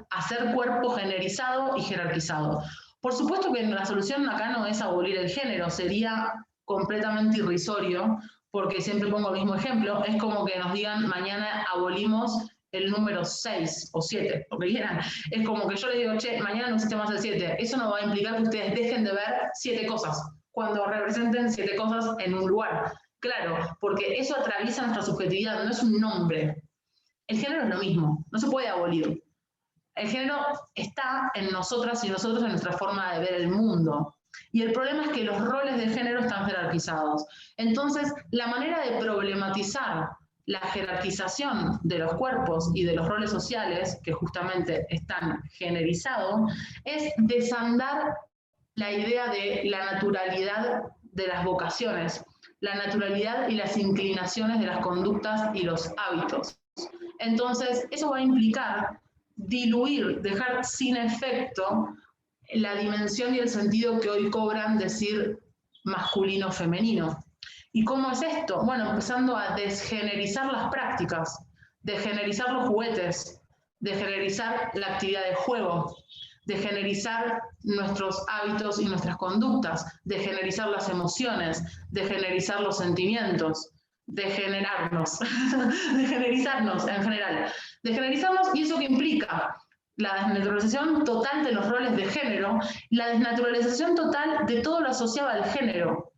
generizado y jerarquizado. Por supuesto que la solución acá no es abolir el género, sería completamente irrisorio, porque siempre pongo el mismo ejemplo, es como que nos digan mañana abolimos el número 6 o 7, lo que quieran. Es como que yo les digo, che, mañana no existe más el 7. Eso no va a implicar que ustedes dejen de ver 7 cosas, cuando representen 7 cosas en un lugar. Claro, porque eso atraviesa nuestra subjetividad, no es un nombre. El género es lo mismo, no se puede abolir. El género está en nosotras y nosotros en nuestra forma de ver el mundo. Y el problema es que los roles de género están jerarquizados. Entonces, la manera de problematizar la jerarquización de los cuerpos y de los roles sociales, que justamente están generizados, es desandar la idea de la naturalidad de las vocaciones, la naturalidad y las inclinaciones de las conductas y los hábitos. Entonces, eso va a implicar diluir, dejar sin efecto la dimensión y el sentido que hoy cobran decir masculino-femenino. ¿Y cómo es esto? Bueno, empezando a desgenerizar las prácticas, desgenerizar los juguetes, desgenerizar la actividad de juego, desgenerizar nuestros hábitos y nuestras conductas, desgenerizar las emociones, desgenerizar los sentimientos, degenerarnos, degenerizarnos en general. Degenerizarnos, ¿y eso qué implica? La desnaturalización total de los roles de género, la desnaturalización total de todo lo asociado al género.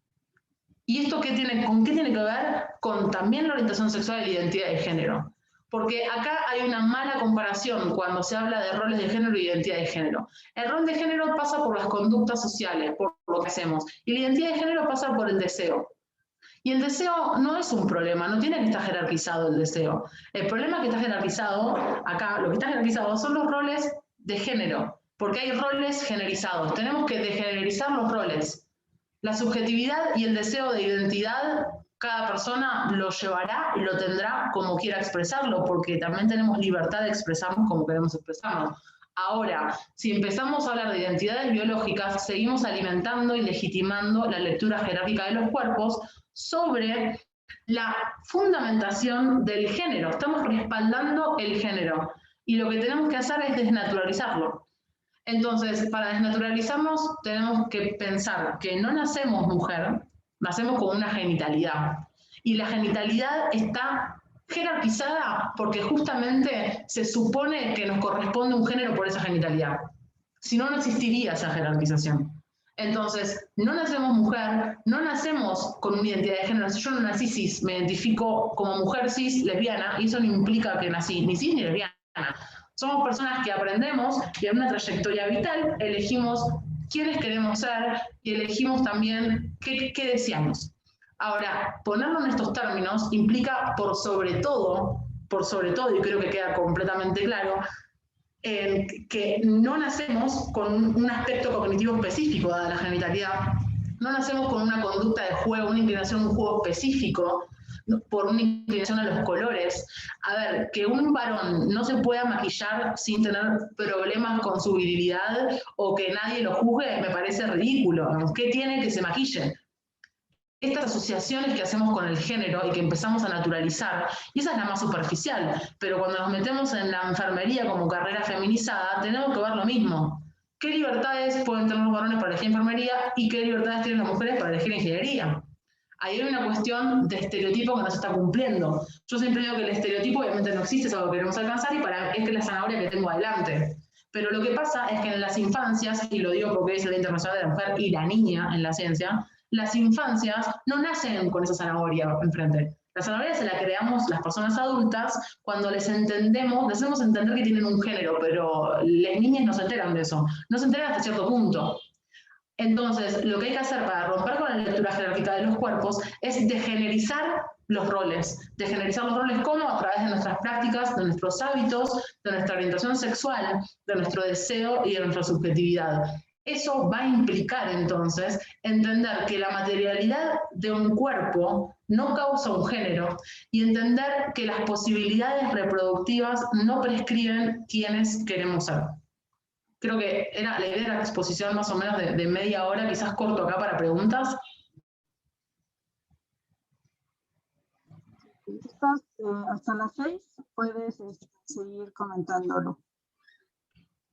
¿Y esto con qué tiene que ver? Con también la orientación sexual y la identidad de género. Porque acá hay una mala comparación cuando se habla de roles de género e identidad de género. El rol de género pasa por las conductas sociales, por lo que hacemos, y la identidad de género pasa por el deseo. Y el deseo no es un problema, no tiene que estar jerarquizado el deseo. El problema que está jerarquizado, acá lo que está jerarquizado son los roles de género, porque hay roles generizados. Tenemos que degenerizar los roles. La subjetividad y el deseo de identidad, cada persona lo llevará y lo tendrá como quiera expresarlo, porque también tenemos libertad de expresarnos como queremos expresarnos. Ahora, si empezamos a hablar de identidades biológicas, seguimos alimentando y legitimando la lectura jerárquica de los cuerpos sobre la fundamentación del género. Estamos respaldando el género. Y lo que tenemos que hacer es desnaturalizarlo. Entonces, para desnaturalizarnos, tenemos que pensar que no nacemos mujer, nacemos con una genitalidad. Y la genitalidad está jerarquizada porque justamente se supone que nos corresponde un género por esa genitalidad. Si no, no existiría esa jerarquización. Entonces, no nacemos mujer, no nacemos con una identidad de género. Si yo no nací cis, me identifico como mujer cis, lesbiana, y eso no implica que nací ni cis ni lesbiana. Somos personas que aprendemos y en una trayectoria vital elegimos quiénes queremos ser y elegimos también qué deseamos. Ahora, ponerlo en estos términos implica por sobre todo, y creo que queda completamente claro, que no nacemos con un aspecto cognitivo específico dada la genitalidad, no nacemos con una conducta de juego, una inclinación a un juego específico, por una inclinación a los colores. A ver, que un varón no se pueda maquillar sin tener problemas con su virilidad o que nadie lo juzgue, me parece ridículo. ¿Qué tiene que se maquille? Estas asociaciones que hacemos con el género y que empezamos a naturalizar, y esa es la más superficial, pero cuando nos metemos en la enfermería como carrera feminizada, tenemos que ver lo mismo. ¿Qué libertades pueden tener los varones para elegir enfermería y qué libertades tienen las mujeres para elegir ingeniería? Ahí hay una cuestión de estereotipo que no se está cumpliendo. Yo siempre digo que el estereotipo obviamente no existe, es algo que queremos alcanzar y es que la zanahoria que tengo adelante. Pero lo que pasa es que en las infancias, y lo digo porque es el Día Internacional de la Mujer y la niña en la ciencia, las infancias no nacen con esa zanahoria enfrente. La zanahoria se la creamos las personas adultas cuando les hacemos entender que tienen un género, pero las niñas no se enteran de eso. No se enteran hasta cierto punto. Entonces, lo que hay que hacer para romper con la lectura jerárquica de los cuerpos es degenerizar los roles. Degenerizar los roles ¿cómo? A través de nuestras prácticas, de nuestros hábitos, de nuestra orientación sexual, de nuestro deseo y de nuestra subjetividad. Eso va a implicar entonces entender que la materialidad de un cuerpo no causa un género y entender que las posibilidades reproductivas no prescriben quiénes queremos ser. Creo que era la idea de la exposición más o menos de media hora, quizás corto acá para preguntas. Estás hasta las 6, puedes seguir comentándolo.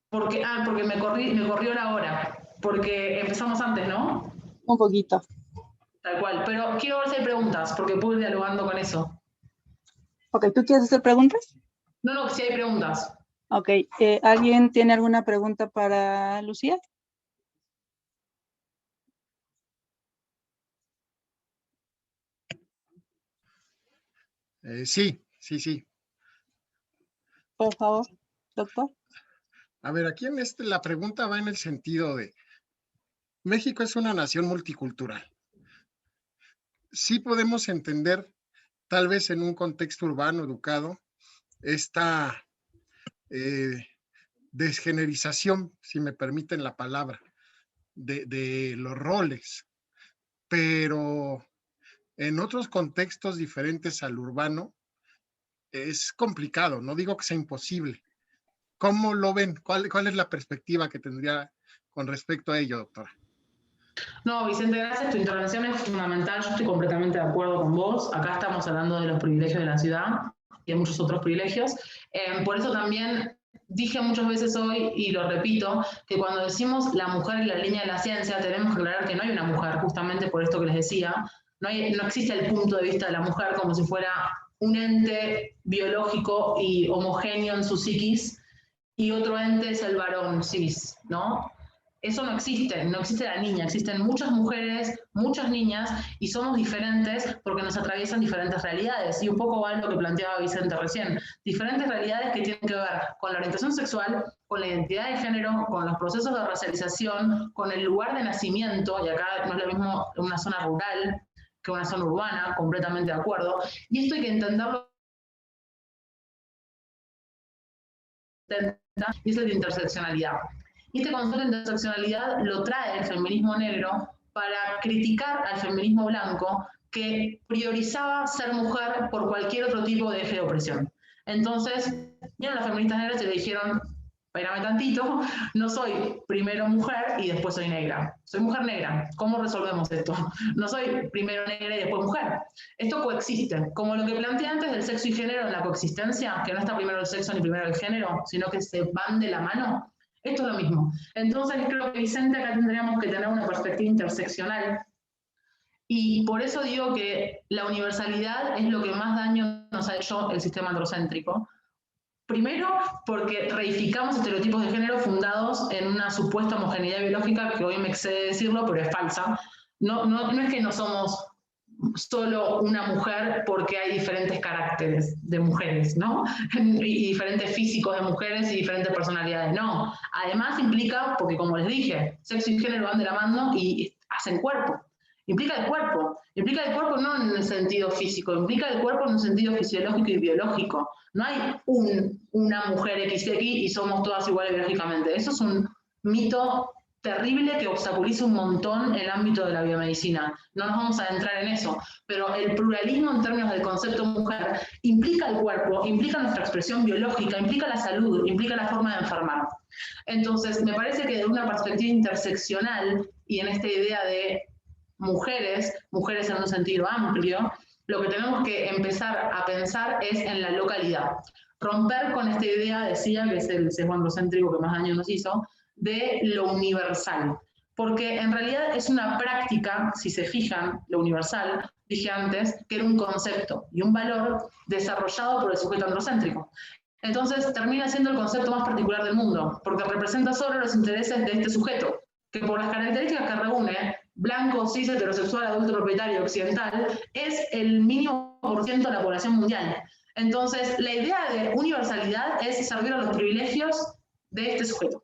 Porque me corrió la hora, porque empezamos antes, ¿no? Un poquito. Tal cual, pero quiero ver si hay preguntas, porque puedo ir dialogando con eso. Ok, ¿tú quieres hacer preguntas? No, si hay preguntas. Ok, ¿alguien tiene alguna pregunta para Lucía? Sí. Por favor, doctor. A ver, aquí la pregunta va en el sentido de, México es una nación multicultural. Sí podemos entender, tal vez en un contexto urbano, educado, esta desgenerización, si me permiten la palabra, de los roles, pero en otros contextos diferentes al urbano es complicado, no digo que sea imposible. ¿Cómo lo ven? ¿Cuál es la perspectiva que tendría con respecto a ello, doctora? No, Vicente, gracias. Tu intervención es fundamental. Yo estoy completamente de acuerdo con vos. Acá estamos hablando de los privilegios de la ciudad y de muchos otros privilegios. Por eso también dije muchas veces hoy, y lo repito, que cuando decimos la mujer en la línea de la ciencia, tenemos que aclarar que no hay una mujer, justamente por esto que les decía. No existe el punto de vista de la mujer como si fuera un ente biológico y homogéneo en su psiquis, y otro ente es el varón cis, ¿no? Eso no existe la niña, existen muchas mujeres, muchas niñas, y somos diferentes porque nos atraviesan diferentes realidades. Y un poco va lo que planteaba Vicente recién, diferentes realidades que tienen que ver con la orientación sexual, con la identidad de género, con los procesos de racialización, con el lugar de nacimiento, y acá no es lo mismo una zona rural que una zona urbana, completamente de acuerdo. Y esto hay que entenderlo, y es el de interseccionalidad. Y este concepto de interseccionalidad lo trae el feminismo negro para criticar al feminismo blanco que priorizaba ser mujer por cualquier otro tipo de eje de opresión. Entonces, vieron las feministas negras y le dijeron, espérame tantito, no soy primero mujer y después soy negra. Soy mujer negra. ¿Cómo resolvemos esto? No soy primero negra y después mujer. Esto coexiste. Como lo que planteé antes del sexo y género en la coexistencia, que no está primero el sexo ni primero el género, sino que se van de la mano. Esto es lo mismo. Entonces creo que, Vicente, acá tendríamos que tener una perspectiva interseccional. Y por eso digo que la universalidad es lo que más daño nos ha hecho el sistema androcéntrico. Primero, porque reificamos estereotipos de género fundados en una supuesta homogeneidad biológica, que hoy me excede decirlo, pero es falsa. No es que no somos solo una mujer porque hay diferentes caracteres de mujeres, ¿no? Y diferentes físicos de mujeres y diferentes personalidades, no. Además implica, porque como les dije, sexo y género van de la mano y hacen cuerpo. Implica el cuerpo no en el sentido físico, implica el cuerpo en un sentido fisiológico y biológico. No hay una mujer XX y somos todas iguales biológicamente. Eso es un mito terrible que obstaculiza un montón el ámbito de la biomedicina. No nos vamos a adentrar en eso, pero el pluralismo en términos del concepto mujer implica el cuerpo, implica nuestra expresión biológica, implica la salud, implica la forma de enfermar. Entonces, me parece que de una perspectiva interseccional y en esta idea de mujeres en un sentido amplio, lo que tenemos que empezar a pensar es en la localidad. Romper con esta idea, decía, que es el sesgo androcéntrico que más daño nos hizo, de lo universal. Porque en realidad es una práctica, si se fijan, lo universal, dije antes, que era un concepto y un valor desarrollado por el sujeto androcéntrico. Entonces termina siendo el concepto más particular del mundo, porque representa solo los intereses de este sujeto, que por las características que reúne, blanco, cis, heterosexual, adulto propietario, occidental, es el mínimo por ciento de la población mundial. Entonces, la idea de universalidad es servir a los privilegios de este sujeto.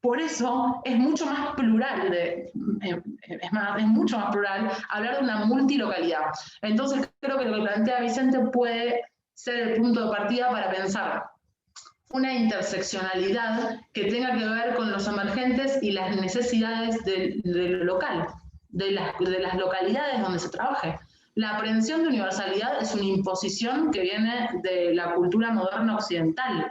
Por eso es mucho más plural, es mucho más plural hablar de una multilocalidad. Entonces, creo que lo que plantea Vicente puede ser el punto de partida para pensar una interseccionalidad que tenga que ver con los emergentes y las necesidades de lo local, de las localidades donde se trabaje. La aprehensión de universalidad es una imposición que viene de la cultura moderna occidental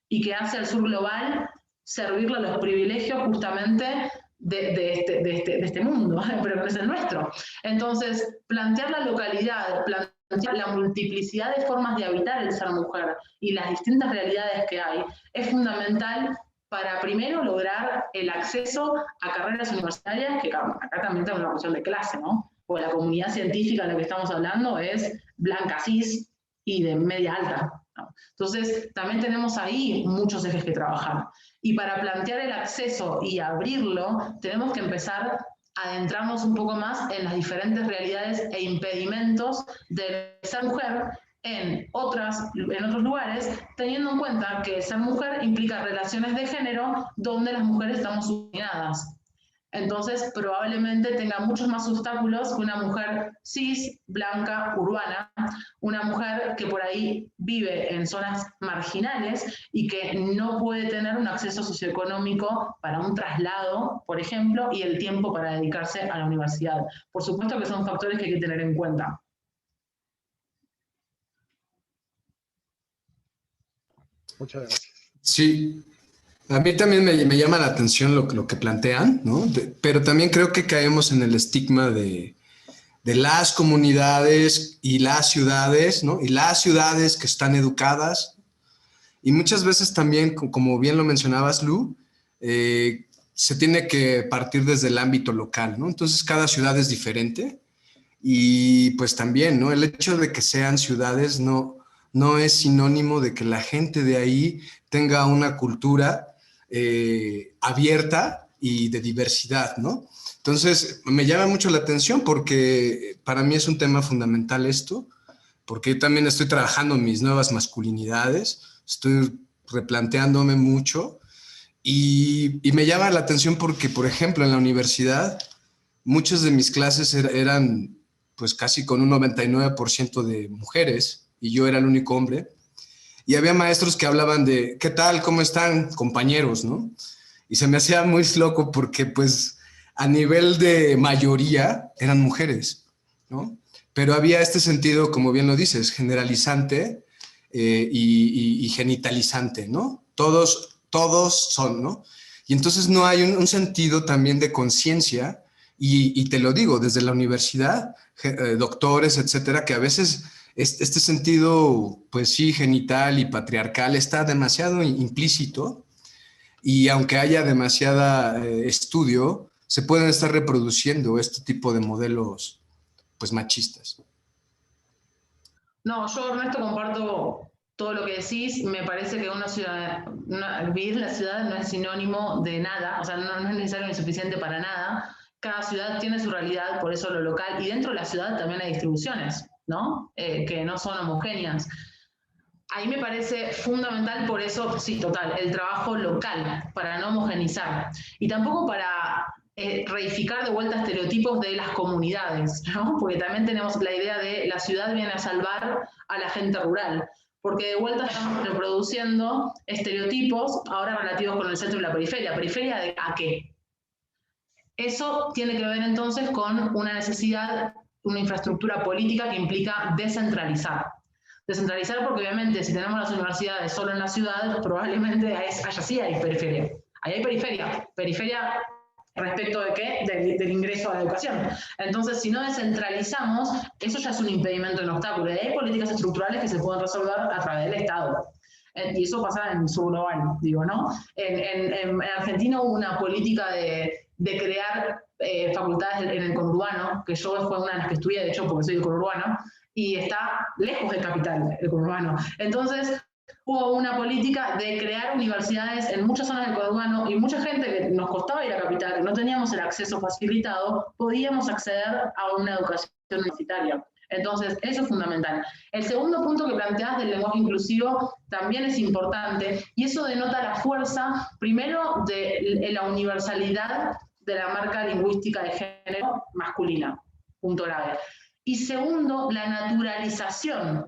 y que hace al sur global servirle a los privilegios justamente de este mundo, pero no es el nuestro. Entonces, plantear la localidad, plantear la multiplicidad de formas de habitar el ser mujer y las distintas realidades que hay, es fundamental para primero lograr el acceso a carreras universitarias, que acá también tenemos una cuestión de clase, ¿no? Porque la comunidad científica de la que estamos hablando es blanca, cis y de media alta, ¿no? Entonces, también tenemos ahí muchos ejes que trabajar. Y para plantear el acceso y abrirlo, tenemos que empezar a adentrarnos un poco más en las diferentes realidades e impedimentos de ser mujer en otros lugares, teniendo en cuenta que ser mujer implica relaciones de género donde las mujeres estamos subordinadas. Entonces, probablemente tenga muchos más obstáculos que una mujer cis, blanca, urbana, una mujer que por ahí vive en zonas marginales y que no puede tener un acceso socioeconómico para un traslado, por ejemplo, y el tiempo para dedicarse a la universidad. Por supuesto que son factores que hay que tener en cuenta. Muchas gracias. Sí. A mí también me llama la atención lo que plantean, ¿no? Pero también creo que caemos en el estigma de las comunidades y las ciudades, ¿no? Y las ciudades que están educadas. Y muchas veces también, como bien lo mencionabas, Lu, se tiene que partir desde el ámbito local, ¿no? Entonces cada ciudad es diferente. Y pues también, ¿no? El hecho de que sean ciudades no es sinónimo de que la gente de ahí tenga una cultura abierta y de diversidad, ¿no? Entonces, me llama mucho la atención porque para mí es un tema fundamental esto, porque yo también estoy trabajando mis nuevas masculinidades, estoy replanteándome mucho y me llama la atención porque, por ejemplo, en la universidad, muchas de mis clases eran pues casi con un 99% de mujeres y yo era el único hombre. Y había maestros que hablaban de, ¿qué tal? ¿Cómo están, compañeros? ¿No? Y se me hacía muy loco porque pues a nivel de mayoría eran mujeres, ¿no? Pero había este sentido, como bien lo dices, generalizante y genitalizante, ¿no? Todos son, ¿no? Y entonces no hay un sentido también de conciencia, y te lo digo, desde la universidad, doctores, etcétera, que a veces este sentido, pues sí, genital y patriarcal está demasiado implícito, y aunque haya demasiada estudio, se pueden estar reproduciendo este tipo de modelos, pues machistas. No, yo, Ernesto, comparto todo lo que decís. Me parece que vivir en la ciudad no es sinónimo de nada, o sea, no es necesario ni suficiente para nada. Cada ciudad tiene su realidad, por eso lo local, y dentro de la ciudad también hay distribuciones, ¿no? Que no son homogéneas. Ahí me parece fundamental, por eso, sí, total, el trabajo local, para no homogenizar. Y tampoco para reificar de vuelta estereotipos de las comunidades, ¿no? Porque también tenemos la idea de la ciudad viene a salvar a la gente rural, porque de vuelta estamos reproduciendo estereotipos ahora relativos con el centro y la periferia. ¿Periferia de a qué? Eso tiene que ver entonces con una necesidad, una infraestructura política que implica descentralizar. Descentralizar porque obviamente si tenemos las universidades solo en la ciudad, probablemente allá sí hay periferia. Ahí hay periferia respecto de qué? Del ingreso a la educación. Entonces, si no descentralizamos, eso ya es un impedimento, un obstáculo. Y hay políticas estructurales que se pueden resolver a través del Estado. Y eso pasa en su global, digo, ¿no? En Argentina hubo una política de crear facultades en el conurbano, que yo fue una de las que estudié, de hecho, porque soy del conurbano, y está lejos de capital, el conurbano. Entonces, hubo una política de crear universidades en muchas zonas del conurbano y mucha gente que nos costaba ir a capital, que no teníamos el acceso facilitado, podíamos acceder a una educación universitaria. Entonces, eso es fundamental. El segundo punto que planteas del lenguaje inclusivo también es importante, y eso denota la fuerza, primero, de la universalidad de la marca lingüística de género masculina, punto grave. Y segundo, la naturalización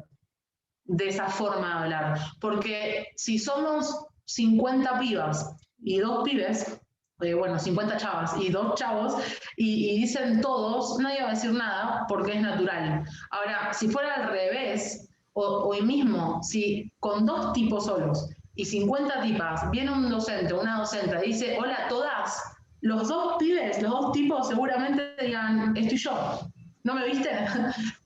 de esa forma de hablar. Porque si somos 50 pibas y 2 pibes, bueno, 50 chavas y 2 chavos, y dicen todos, nadie va a decir nada porque es natural. Ahora, si fuera al revés, o mismo, si con 2 tipos solos y 50 tipas, viene un docente, una docente, dice, hola todas, los 2 pibes, los 2 tipos seguramente digan, estoy yo. ¿No me viste?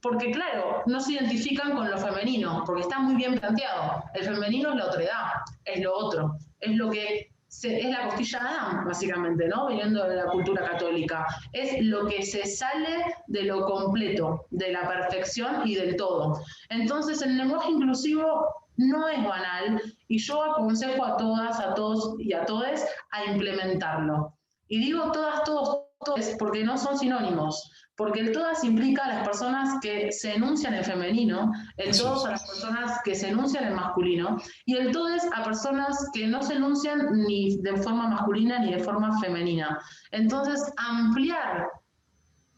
Porque claro, no se identifican con lo femenino, porque está muy bien planteado. El femenino es la otredad, es lo otro, es lo que es la costilla de Adán, básicamente, ¿no? Viniendo de la cultura católica. Es lo que se sale de lo completo, de la perfección y del todo. Entonces, el lenguaje inclusivo no es banal, y yo aconsejo a todas, a todos y a todes a implementarlo. Y digo todas, todos, todes, porque no son sinónimos. Porque el todas implica a las personas que se enuncian en femenino, el todos a las personas que se enuncian en masculino, y el todes a personas que no se enuncian ni de forma masculina ni de forma femenina. Entonces, ampliar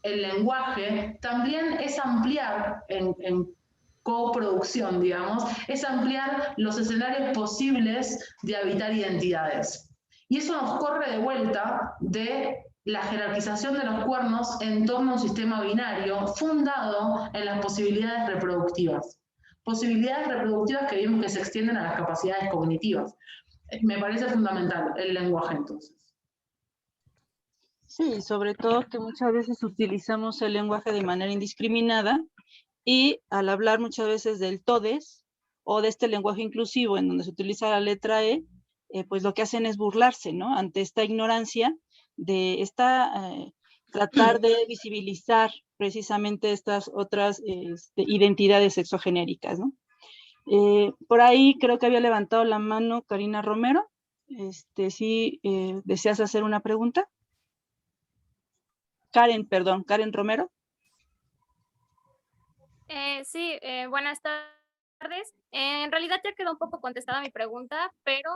el lenguaje también es ampliar en coproducción, digamos, es ampliar los escenarios posibles de habitar identidades. Y eso nos corre de vuelta de la jerarquización de los cuernos en torno a un sistema binario fundado en las posibilidades reproductivas. Posibilidades reproductivas que vimos que se extienden a las capacidades cognitivas. Me parece fundamental el lenguaje, entonces. Sí, sobre todo que muchas veces utilizamos el lenguaje de manera indiscriminada, y al hablar muchas veces del todes o de este lenguaje inclusivo en donde se utiliza la letra E, pues lo que hacen es burlarse, ¿no? Ante esta ignorancia de tratar de visibilizar precisamente estas otras identidades sexogenéricas, ¿no? Por ahí creo que había levantado la mano Karina Romero. Sí, ¿deseas hacer una pregunta? Karen Romero. Sí, buenas tardes. En realidad ya quedó un poco contestada mi pregunta, pero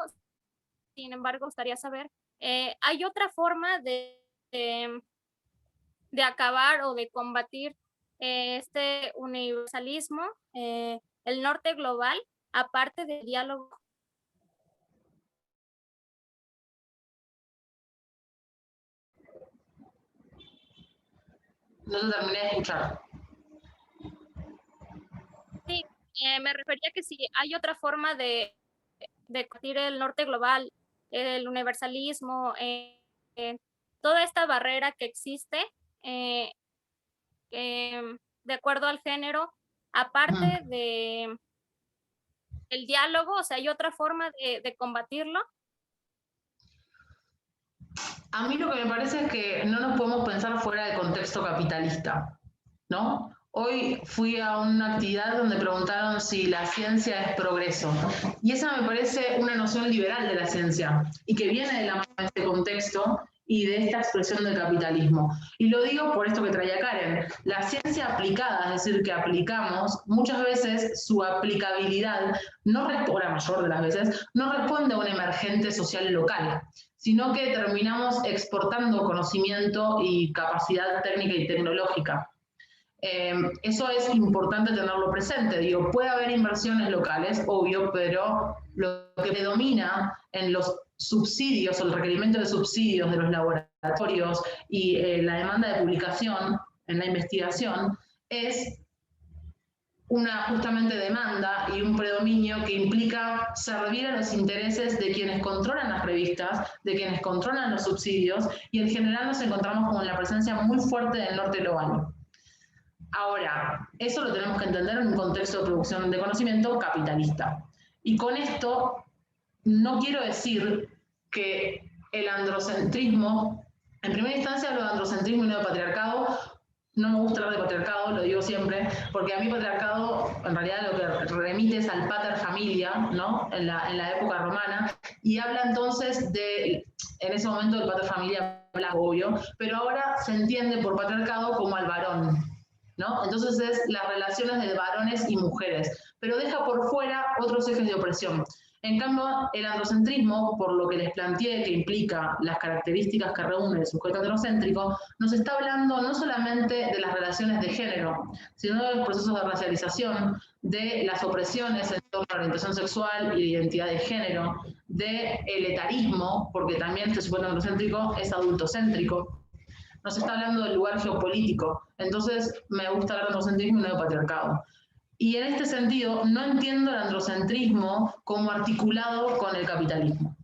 sin embargo gustaría saber, ¿hay otra forma de acabar o de combatir este universalismo, el norte global, aparte del diálogo? No te terminé de escuchar. Sí, me refería que si hay otra forma de combatir el norte global, el universalismo, toda esta barrera que existe, eh, de acuerdo al género, aparte de el diálogo, o sea, hay otra forma de combatirlo. A mí lo que me parece es que no nos podemos pensar fuera del contexto capitalista, ¿no? Hoy fui a una actividad donde preguntaron si la ciencia es progreso. Y esa me parece una noción liberal de la ciencia y que viene de la mano de este contexto y de esta expresión del capitalismo. Y lo digo por esto que traía Karen. La ciencia aplicada, es decir, que aplicamos, muchas veces su aplicabilidad, no o la mayor de las veces, no responde a un emergente social local, sino que terminamos exportando conocimiento y capacidad técnica y tecnológica. Eso es importante tenerlo presente. Digo, puede haber inversiones locales, obvio, pero lo que predomina en los subsidios o el requerimiento de subsidios de los laboratorios y la demanda de publicación en la investigación es una justamente demanda y un predominio que implica servir a los intereses de quienes controlan las revistas, de quienes controlan los subsidios, y en general nos encontramos con la presencia muy fuerte del norte global. Ahora, eso lo tenemos que entender en un contexto de producción de conocimiento capitalista. Y con esto no quiero decir que el androcentrismo, en primera instancia hablo de androcentrismo y no de patriarcado. No me gusta hablar de patriarcado, lo digo siempre, porque a mí patriarcado en realidad lo que remite es al pater familia, ¿no? En la época romana, y habla entonces de, en ese momento del pater familia blanco, obvio, pero ahora se entiende por patriarcado como al varón, ¿no? Entonces es las relaciones de varones y mujeres, pero deja por fuera otros ejes de opresión. En cambio, el androcentrismo, por lo que les planteé que implica las características que reúne el sujeto androcéntrico, nos está hablando no solamente de las relaciones de género, sino de los procesos de racialización, de las opresiones en torno a la orientación sexual y de identidad de género, del etarismo, porque también este sujeto androcéntrico es adultocéntrico. Nos está hablando del lugar geopolítico. Entonces, me gusta hablar de androcentrismo y no de patriarcado. Y en este sentido, no entiendo el androcentrismo como articulado con el capitalismo.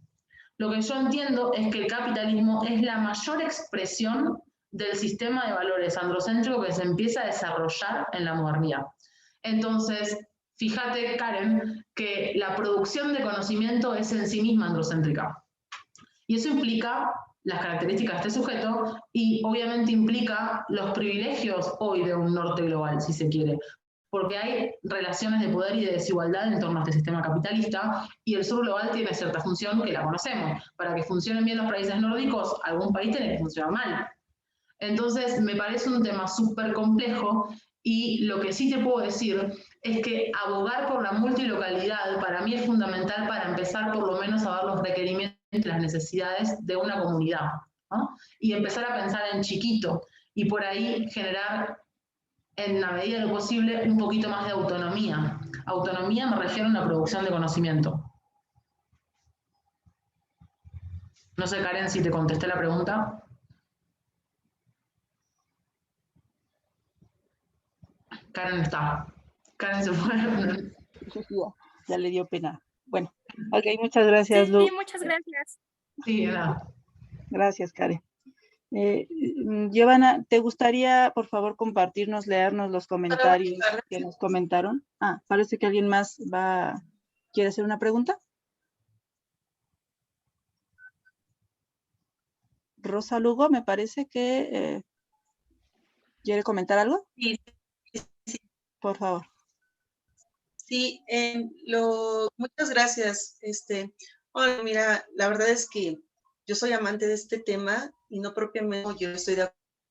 Lo que yo entiendo es que el capitalismo es la mayor expresión del sistema de valores androcéntrico que se empieza a desarrollar en la modernidad. Entonces, fíjate, Karen, que la producción de conocimiento es en sí misma androcéntrica. Y eso implica las características de este sujeto y obviamente implica los privilegios hoy de un norte global, si se quiere, porque hay relaciones de poder y de desigualdad en torno a este sistema capitalista y el sur global tiene cierta función que la conocemos. Para que funcionen bien los países nórdicos, algún país tiene que funcionar mal. Entonces, me parece un tema súper complejo y lo que sí te puedo decir es que abogar por la multilocalidad para mí es fundamental para empezar por lo menos a ver los requerimientos y las necesidades de una comunidad, ¿no? Y empezar a pensar en chiquito y por ahí generar, en la medida de lo posible, un poquito más de autonomía. Autonomía me refiero a una producción de conocimiento. No sé, Karen, si te contesté la pregunta. Karen está. Karen se fue. Ya le dio pena. Bueno, ok, muchas gracias, Lu. Sí, muchas gracias. Sí, nada. Gracias, Karen. Giovanna, ¿te gustaría, por favor, compartirnos, leernos los comentarios que nos comentaron? Ah, parece que alguien más quiere hacer una pregunta. Rosa Lugo, me parece que quiere comentar algo. Sí, Por favor. sí, muchas gracias. Hola, mira, la verdad es que yo soy amante de este tema y no propiamente yo estoy de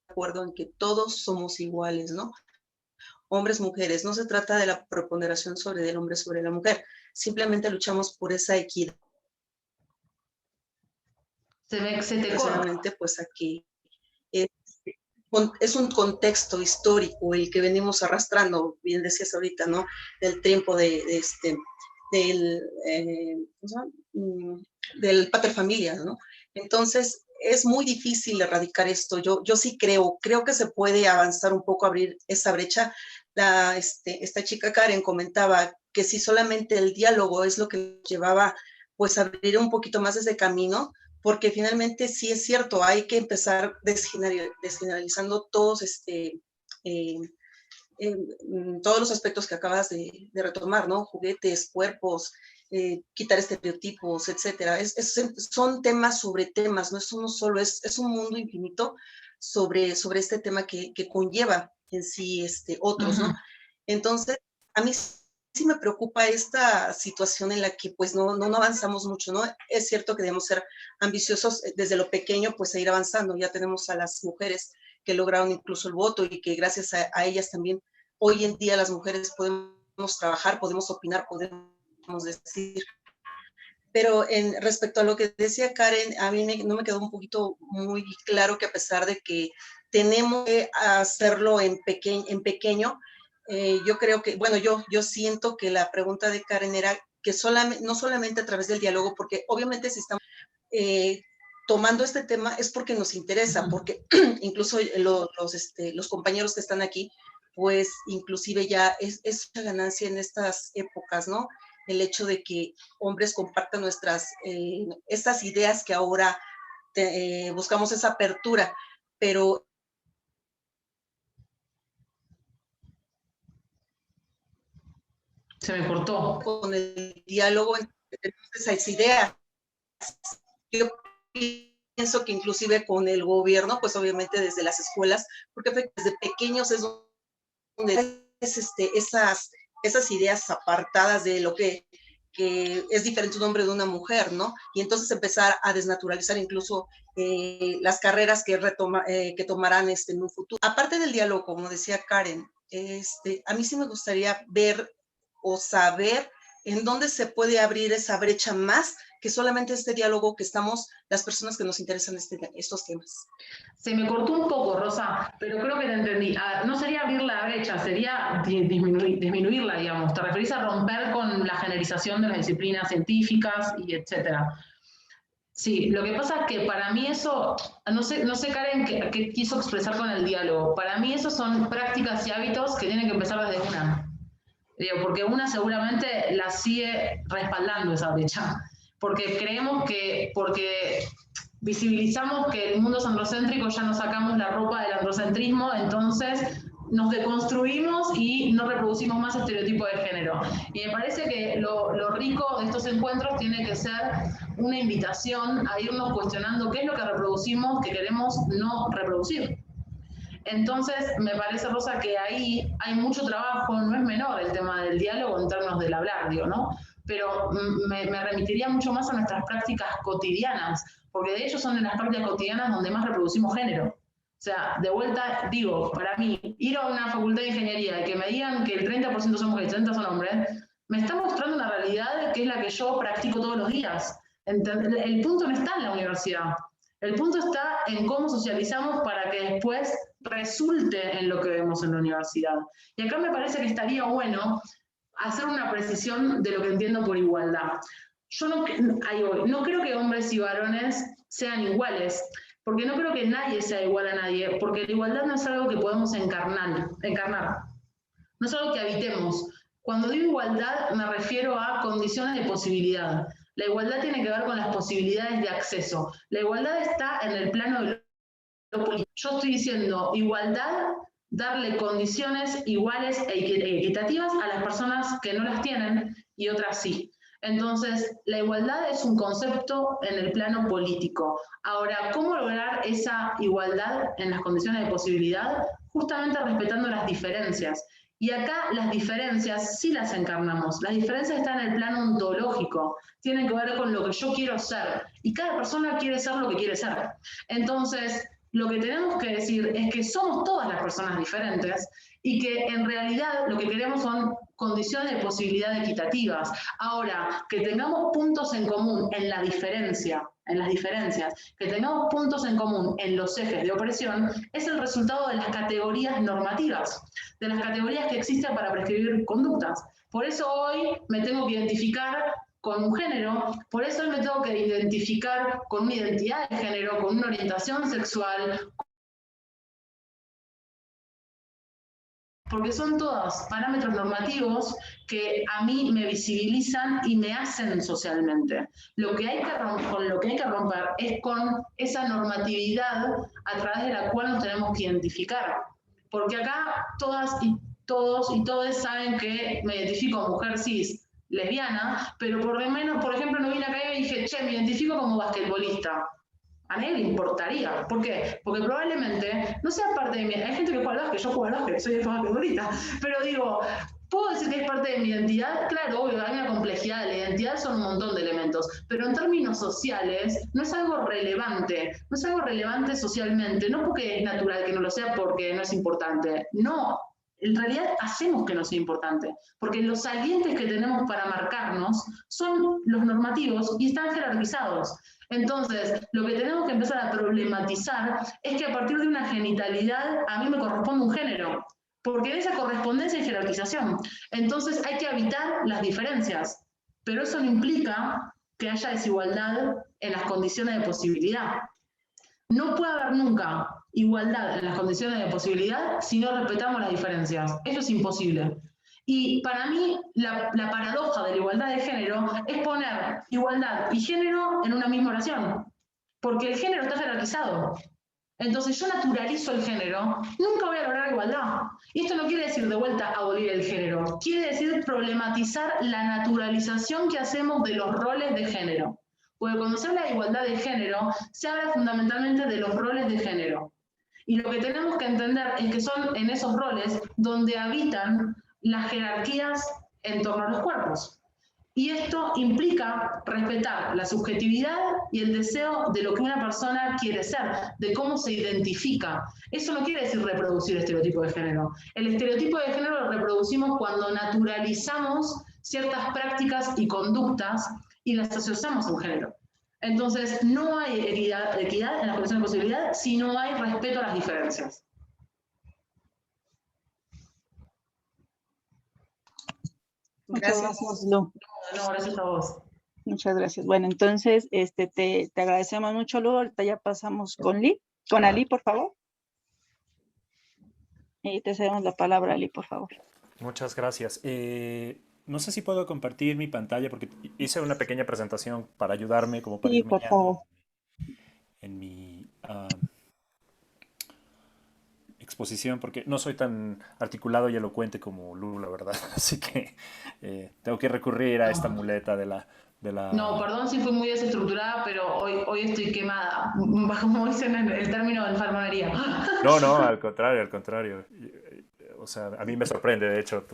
acuerdo en que todos somos iguales, ¿no? Hombres, mujeres, no se trata de la preponderación sobre el hombre sobre la mujer, simplemente luchamos por esa equidad. Se te corta. Solamente pues aquí es un contexto histórico el que venimos arrastrando, bien decías ahorita, ¿no? Del tiempo del paterfamilias, ¿no? Entonces, es muy difícil erradicar esto. Yo sí creo que se puede avanzar un poco, abrir esa brecha. Esta chica Karen comentaba que si solamente el diálogo es lo que llevaba, pues, a abrir un poquito más ese camino, porque finalmente sí es cierto, hay que empezar desgeneralizando todos todos los aspectos que acabas de retomar, ¿no? Juguetes, cuerpos, quitar estereotipos, etcétera. Son temas sobre temas, no es uno solo, es un mundo infinito sobre este tema que conlleva en sí otros, ¿no? Entonces, a mí sí me preocupa esta situación en la que pues no avanzamos mucho, ¿no? Es cierto que debemos ser ambiciosos desde lo pequeño, pues a ir avanzando. Ya tenemos a las mujeres que lograron incluso el voto y que gracias a ellas también hoy en día las mujeres podemos trabajar, podemos opinar, podemos decir. Pero respecto a lo que decía Karen, a mí no me quedó un poquito muy claro que a pesar de que tenemos que hacerlo en pequeño, yo creo que, bueno, yo siento que la pregunta de Karen era que no solamente a través del diálogo, porque obviamente si estamos tomando este tema es porque nos interesa, porque incluso los compañeros que están aquí, pues inclusive ya es una ganancia en estas épocas, ¿no? El hecho de que hombres compartan estas ideas que ahora buscamos esa apertura, pero se me cortó. Con el diálogo entre esas ideas. Yo pienso que inclusive con el gobierno, pues obviamente desde las escuelas, porque desde pequeños es donde esas ideas apartadas de lo que es diferente un hombre de una mujer, ¿no? Y entonces empezar a desnaturalizar incluso las carreras que tomarán en un futuro. Aparte del diálogo, como decía Karen, a mí sí me gustaría ver o saber en dónde se puede abrir esa brecha más que solamente este diálogo que estamos las personas que nos interesan estos temas. Se me cortó un poco, Rosa, pero creo que te entendí. No sería abrir la brecha, sería disminuirla, digamos. Te referís a romper con la generalización de las disciplinas científicas y etcétera. Sí, lo que pasa es que para mí eso, no sé Karen, qué quiso expresar con el diálogo. Para mí eso son prácticas y hábitos que tienen que empezar desde una. Porque una seguramente la sigue respaldando esa brecha. Porque creemos que, porque visibilizamos que el mundo es androcéntrico, ya nos sacamos la ropa del androcentrismo, entonces nos deconstruimos y no reproducimos más estereotipos de género. Y me parece que lo rico de estos encuentros tiene que ser una invitación a irnos cuestionando qué es lo que reproducimos, que queremos no reproducir. Entonces, me parece, Rosa, que ahí hay mucho trabajo, no es menor el tema del diálogo en términos del hablar, digo, ¿no? Pero me remitiría mucho más a nuestras prácticas cotidianas, porque de hecho son en las prácticas cotidianas donde más reproducimos género. O sea, de vuelta, digo, para mí, ir a una facultad de ingeniería y que me digan que el 30% son mujeres y el 30% son hombres, me está mostrando una realidad que es la que yo practico todos los días. El punto no está en la universidad. El punto está en cómo socializamos para que después resulte en lo que vemos en la universidad. Y acá me parece que estaría bueno hacer una precisión de lo que entiendo por igualdad. Yo no creo que hombres y varones sean iguales, porque no creo que nadie sea igual a nadie, porque la igualdad no es algo que podemos encarnar. No es algo que habitemos. Cuando digo igualdad me refiero a condiciones de posibilidad. La igualdad tiene que ver con las posibilidades de acceso. La igualdad está en el plano de lo político. Yo estoy diciendo igualdad, darle condiciones iguales e equitativas a las personas que no las tienen y otras sí. Entonces, la igualdad es un concepto en el plano político. Ahora, ¿cómo lograr esa igualdad en las condiciones de posibilidad? Justamente respetando las diferencias. Y acá las diferencias sí las encarnamos. Las diferencias están en el plano ontológico, tienen que ver con lo que yo quiero ser. Y cada persona quiere ser lo que quiere ser. Entonces, lo que tenemos que decir es que somos todas las personas diferentes y que en realidad lo que queremos son condiciones de posibilidad equitativas. Ahora, que tengamos puntos en común en la diferencia, en las diferencias, que tengamos puntos en común en los ejes de opresión, es el resultado de las categorías normativas, de las categorías que existen para prescribir conductas. Por eso hoy me tengo que identificar con un género, por eso hoy me tengo que identificar con una identidad de género, con una orientación sexual, porque son todos parámetros normativos que a mí me visibilizan y me hacen socialmente. Con lo que hay que romper es con esa normatividad a través de la cual nos tenemos que identificar. Porque acá todas y todos y todes saben que me identifico como mujer cis, lesbiana, pero por lo menos, por ejemplo, no vine acá y me dije, che, me identifico como basquetbolista. A nadie le importaría. ¿Por qué? Porque probablemente no sea parte de mi... Hay gente que juega al básquet, yo juego al básquet, soy basquetbolista, pero digo, ¿puedo decir que es parte de mi identidad? Claro, obvio, hay una complejidad de la identidad, son un montón de elementos, pero en términos sociales no es algo relevante, no es algo relevante socialmente, no porque es natural que no lo sea porque no es importante, no. En realidad hacemos que no sea importante, porque los salientes que tenemos para marcarnos son los normativos y están jerarquizados. Entonces, lo que tenemos que empezar a problematizar es que a partir de una genitalidad a mí me corresponde un género, porque en esa correspondencia hay jerarquización. Entonces hay que evitar las diferencias, pero eso no implica que haya desigualdad en las condiciones de posibilidad. No puede haber nunca igualdad en las condiciones de posibilidad si no respetamos las diferencias. Eso es imposible. Y para mí, la paradoja de la igualdad de género es poner igualdad y género en una misma oración, porque el género está jerarquizado. Entonces yo naturalizo el género, nunca voy a lograr igualdad. Y esto no quiere decir de vuelta abolir el género, quiere decir problematizar la naturalización que hacemos de los roles de género. Porque cuando se habla de igualdad de género, se habla fundamentalmente de los roles de género. Y lo que tenemos que entender es que son en esos roles donde habitan las jerarquías en torno a los cuerpos. Y esto implica respetar la subjetividad y el deseo de lo que una persona quiere ser, de cómo se identifica. Eso no quiere decir reproducir estereotipos de género. El estereotipo de género lo reproducimos cuando naturalizamos ciertas prácticas y conductas y las asociamos a un género. Entonces, no hay equidad en la condición de posibilidad si no hay respeto a las diferencias. Muchas gracias, Lu. No, gracias a vos. Muchas gracias. Bueno, entonces, te agradecemos mucho, Lu. Ahorita ya pasamos con Lee. Con Ali, por favor. Y te cedemos la palabra, Ali, por favor. Muchas gracias. No sé si puedo compartir mi pantalla porque hice una pequeña presentación para ayudarme, como para Sí, irme por favor. en mi exposición, porque no soy tan articulado y elocuente como Lu, la verdad. Así que tengo que recurrir a esta muleta de la... No, perdón si fui muy desestructurada, pero hoy estoy quemada, como dicen en el término de enfermería. No, no, al contrario, al contrario. O sea, a mí me sorprende, de hecho,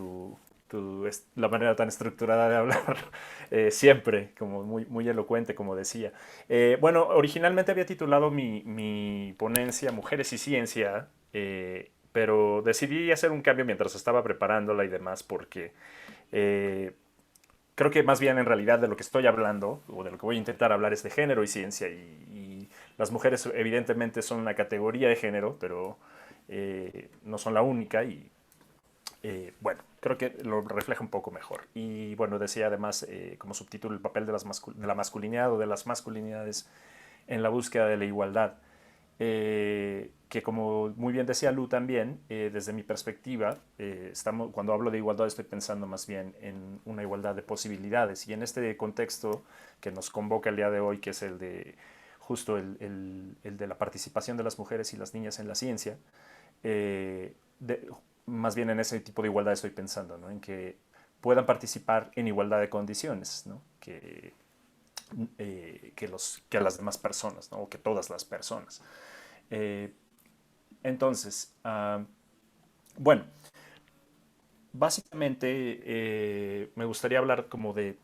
la manera tan estructurada de hablar, siempre, como muy elocuente, como decía. Bueno, originalmente había titulado mi ponencia Mujeres y Ciencia, pero decidí hacer un cambio mientras estaba preparándola y demás, porque creo que más bien en realidad de lo que estoy hablando, o de lo que voy a intentar hablar, es de género y ciencia, y las mujeres evidentemente son una categoría de género, pero no son la única, y bueno, creo que lo refleja un poco mejor. Y bueno, decía además como subtítulo el papel de la masculinidad o de las masculinidades en la búsqueda de la igualdad. Que como muy bien decía Lu también, desde mi perspectiva, cuando hablo de igualdad estoy pensando más bien en una igualdad de posibilidades, y en este contexto que nos convoca el día de hoy, que es el de justo el de la participación de las mujeres y las niñas en la ciencia, más bien en ese tipo de igualdad estoy pensando, ¿no? En que puedan participar en igualdad de condiciones, ¿no? que a las demás personas, ¿no? O que todas las personas. Entonces, bueno, básicamente me gustaría hablar como de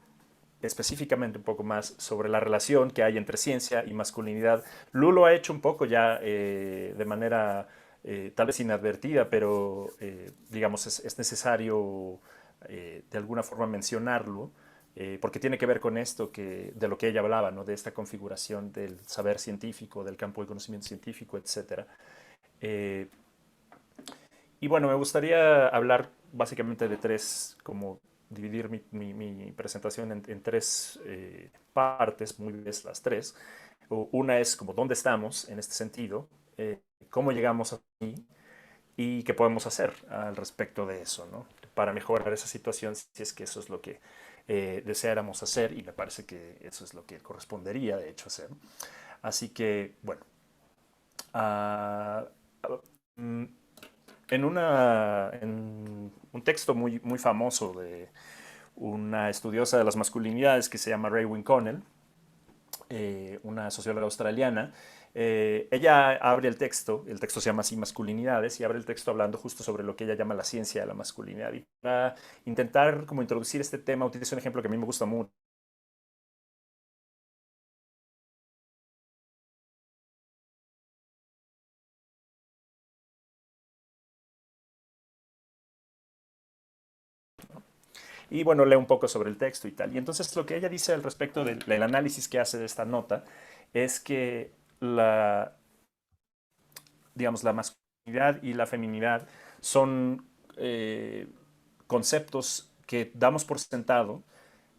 específicamente un poco más sobre la relación que hay entre ciencia y masculinidad. Lu lo ha hecho un poco ya de manera tal vez inadvertida, pero digamos es necesario de alguna forma mencionarlo, porque tiene que ver con esto de lo que ella hablaba, ¿no? De esta configuración del saber científico, del campo de conocimiento científico, etcétera. Eh, y bueno, me gustaría hablar básicamente de tres, como dividir mi presentación en tres partes, muy breves las tres. Una es como dónde estamos en este sentido, cómo llegamos aquí y qué podemos hacer al respecto de eso, ¿no? Para mejorar esa situación, si es que eso es lo que deseáramos hacer, y me parece que eso es lo que correspondería, de hecho, hacer. Así que, bueno, ah, mm, en un texto muy famoso de una estudiosa de las masculinidades que se llama Raewyn Connell, una socióloga australiana, ella abre el texto se llama así Masculinidades, y abre el texto hablando justo sobre lo que ella llama la ciencia de la masculinidad. Y para intentar como introducir este tema, utiliza un ejemplo que a mí me gusta mucho. Y bueno, lee un poco sobre el texto y tal. Y entonces lo que ella dice al respecto del análisis que hace de esta nota es que digamos, la masculinidad y la feminidad son conceptos que damos por sentado,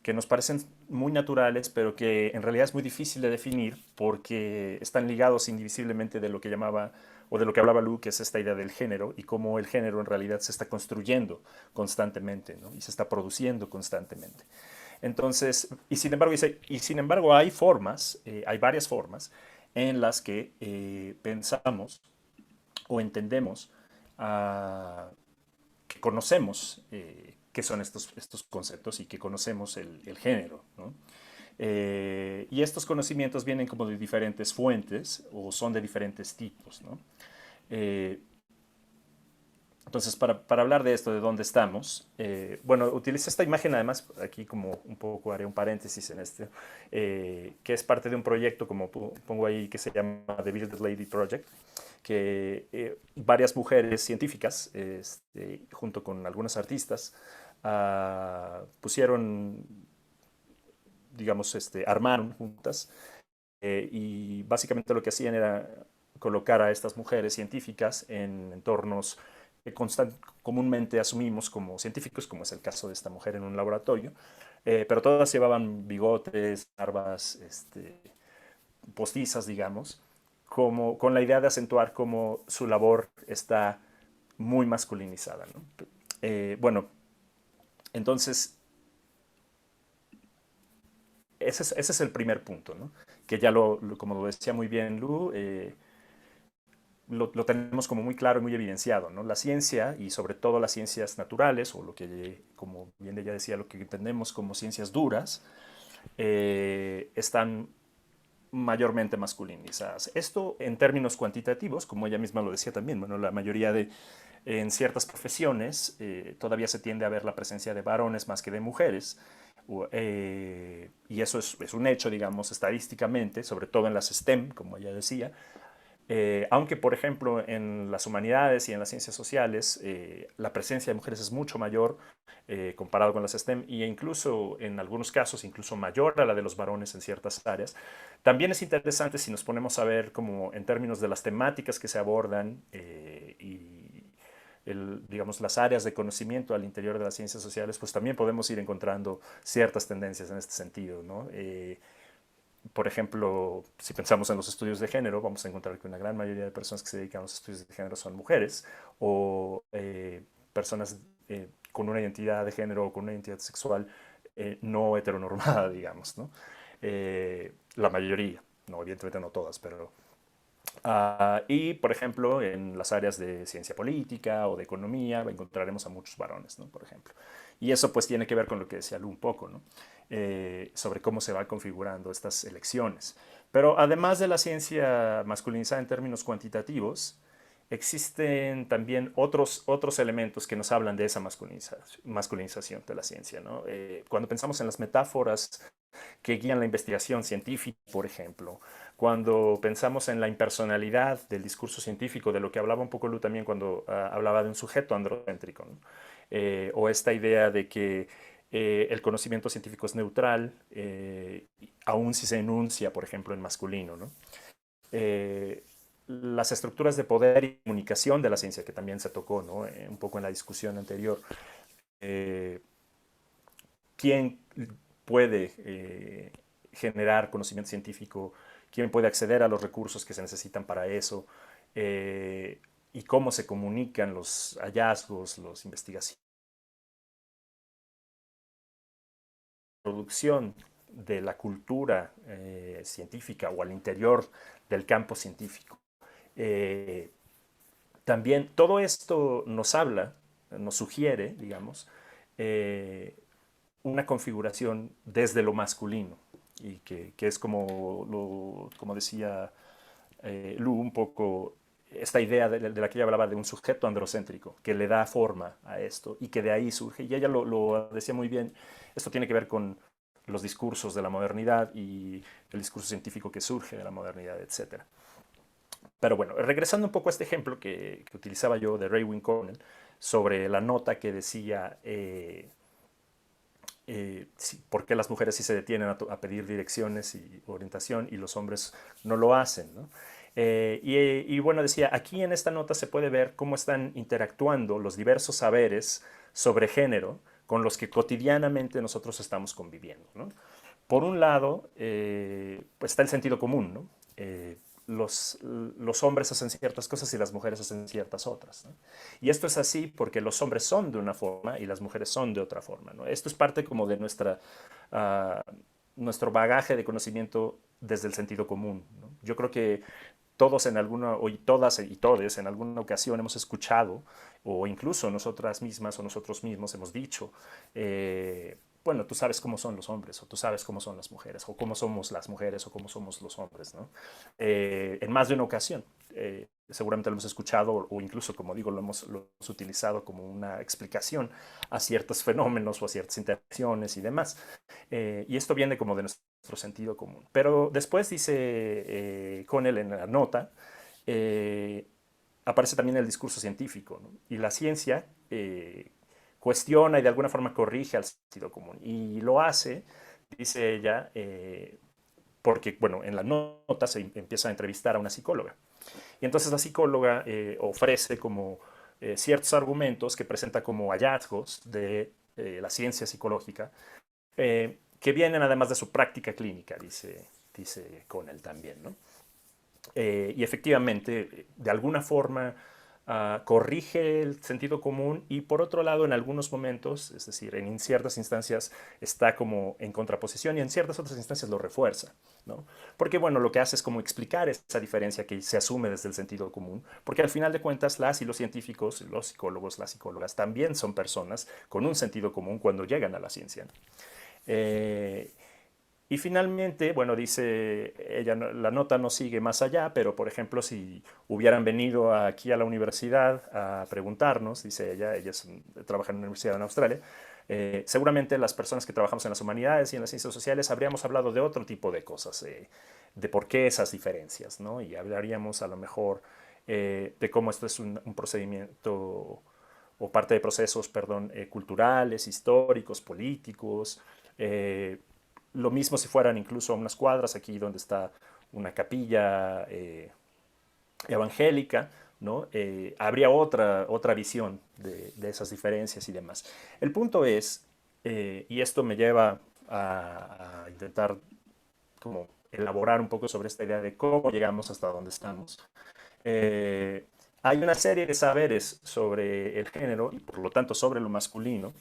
que nos parecen muy naturales, pero que en realidad es muy difícil de definir porque están ligados indivisiblemente de lo que llamaba o de lo que hablaba Lu, que es esta idea del género, y cómo el género en realidad se está construyendo constantemente, ¿no? Y se está produciendo constantemente. Entonces, sin embargo hay formas, hay varias formas en las que pensamos o entendemos, que conocemos qué son estos conceptos y que conocemos el género, ¿no? Y estos conocimientos vienen como de diferentes fuentes o son de diferentes tipos, ¿no? Eh, entonces, para hablar de esto, de dónde estamos, bueno, utilizo esta imagen además, aquí como un poco haré un paréntesis en este, que es parte de un proyecto, como pongo ahí, que se llama The Bearded Lady Project, que varias mujeres científicas, junto con algunas artistas, pusieron, digamos, armaron juntas, y básicamente lo que hacían era colocar a estas mujeres científicas en entornos que comúnmente asumimos como científicos, como es el caso de esta mujer en un laboratorio, pero todas llevaban bigotes, barbas, postizas, digamos, como, con la idea de acentuar cómo su labor está muy masculinizada, ¿no? Bueno, entonces, ese es el primer punto, ¿no? Que ya como lo decía muy bien Lu, lo tenemos como muy claro y muy evidenciado, ¿no? La ciencia, y sobre todo las ciencias naturales, o lo que, como bien ella decía, lo que entendemos como ciencias duras, están mayormente masculinizadas. Esto en términos cuantitativos, como ella misma lo decía también, bueno, la mayoría en ciertas profesiones todavía se tiende a ver la presencia de varones más que de mujeres, y eso es un hecho, digamos, estadísticamente, sobre todo en las STEM, como ella decía. Aunque, por ejemplo, en las humanidades y en las ciencias sociales, la presencia de mujeres es mucho mayor comparado con las STEM, e incluso en algunos casos, incluso mayor a la de los varones en ciertas áreas. También es interesante si nos ponemos a ver como en términos de las temáticas que se abordan y digamos, las áreas de conocimiento al interior de las ciencias sociales, pues también podemos ir encontrando ciertas tendencias en este sentido, ¿no? Por ejemplo, si pensamos en los estudios de género, vamos a encontrar que una gran mayoría de personas que se dedican a los estudios de género son mujeres, o personas con una identidad de género o con una identidad sexual no heteronormada, digamos, ¿no? La mayoría, no, evidentemente no todas, pero... y, por ejemplo, en las áreas de ciencia política o de economía encontraremos a muchos varones, ¿no? Por ejemplo. Y eso pues tiene que ver con lo que decía Lu un poco, ¿no? Sobre cómo se van configurando estas elecciones. Pero además de la ciencia masculinizada en términos cuantitativos, existen también otros elementos que nos hablan de esa masculinización de la ciencia, ¿no? Cuando pensamos en las metáforas que guían la investigación científica, por ejemplo, cuando pensamos en la impersonalidad del discurso científico, de lo que hablaba un poco Lu también cuando hablaba de un sujeto androcéntrico, ¿no? O esta idea de que el conocimiento científico es neutral, aun si se enuncia, por ejemplo, en masculino, ¿no? Las estructuras de poder y comunicación de la ciencia, que también se tocó, ¿no? Un poco en la discusión anterior. ¿Quién puede generar conocimiento científico? ¿Quién puede acceder a los recursos que se necesitan para eso? Y cómo se comunican los hallazgos, las investigaciones. La producción de la cultura científica o al interior del campo científico. También todo esto nos habla, nos sugiere, digamos, una configuración desde lo masculino, y que es como decía Lu, un poco esta idea de la que ella hablaba de un sujeto androcéntrico, que le da forma a esto y que de ahí surge, y ella lo decía muy bien, esto tiene que ver con los discursos de la modernidad y el discurso científico que surge de la modernidad, etc. Pero bueno, regresando un poco a este ejemplo que utilizaba yo de Raewyn Cornell, sobre la nota que decía por qué las mujeres sí se detienen a pedir direcciones y orientación y los hombres no lo hacen, ¿no? Y bueno, decía, aquí en esta nota se puede ver cómo están interactuando los diversos saberes sobre género con los que cotidianamente nosotros estamos conviviendo, ¿no? Por un lado, pues está el sentido común, ¿no? Los hombres hacen ciertas cosas y las mujeres hacen ciertas otras, ¿no? Y esto es así porque los hombres son de una forma y las mujeres son de otra forma, ¿no? Esto es parte como de nuestro bagaje de conocimiento desde el sentido común, ¿no? Yo creo que todos en alguna, o todas y todes en alguna ocasión hemos escuchado, o incluso nosotras mismas o nosotros mismos hemos dicho, bueno, tú sabes cómo son los hombres, o tú sabes cómo son las mujeres, o cómo somos las mujeres, o cómo somos los hombres, ¿no? En más de una ocasión. Seguramente lo hemos escuchado, o incluso, como digo, lo hemos utilizado como una explicación a ciertos fenómenos o a ciertas interacciones y demás. Y esto viene como de nuestro sentido común. Pero después dice Cornell en la nota, aparece también el discurso científico, ¿no? Y la ciencia cuestiona y de alguna forma corrige al sentido común. Y lo hace, dice ella, porque, bueno, en la nota se empieza a entrevistar a una psicóloga. Y entonces la psicóloga ofrece como ciertos argumentos que presenta como hallazgos de la ciencia psicológica, que vienen además de su práctica clínica, dice Cornell también, ¿no? Y efectivamente, de alguna forma, corrige el sentido común y por otro lado en algunos momentos, es decir, en ciertas instancias está como en contraposición y en ciertas otras instancias lo refuerza, ¿no? Porque bueno, lo que hace es como explicar esa diferencia que se asume desde el sentido común, porque al final de cuentas las y los científicos, los psicólogos, las psicólogas también son personas con un sentido común cuando llegan a la ciencia. Y finalmente, bueno, dice ella, la nota no sigue más allá, pero por ejemplo, si hubieran venido aquí a la universidad a preguntarnos, dice ella trabaja en una universidad en Australia, seguramente las personas que trabajamos en las humanidades y en las ciencias sociales habríamos hablado de otro tipo de cosas, de por qué esas diferencias, ¿no? Y hablaríamos a lo mejor de cómo esto es un procedimiento o parte de procesos, perdón, culturales, históricos, políticos. Lo mismo si fueran incluso a unas cuadras aquí donde está una capilla evangélica, ¿no? Habría otra visión de esas diferencias y demás. El punto es, y esto me lleva a intentar como elaborar un poco sobre esta idea de cómo llegamos hasta donde estamos. Hay una serie de saberes sobre el género y por lo tanto sobre lo masculino,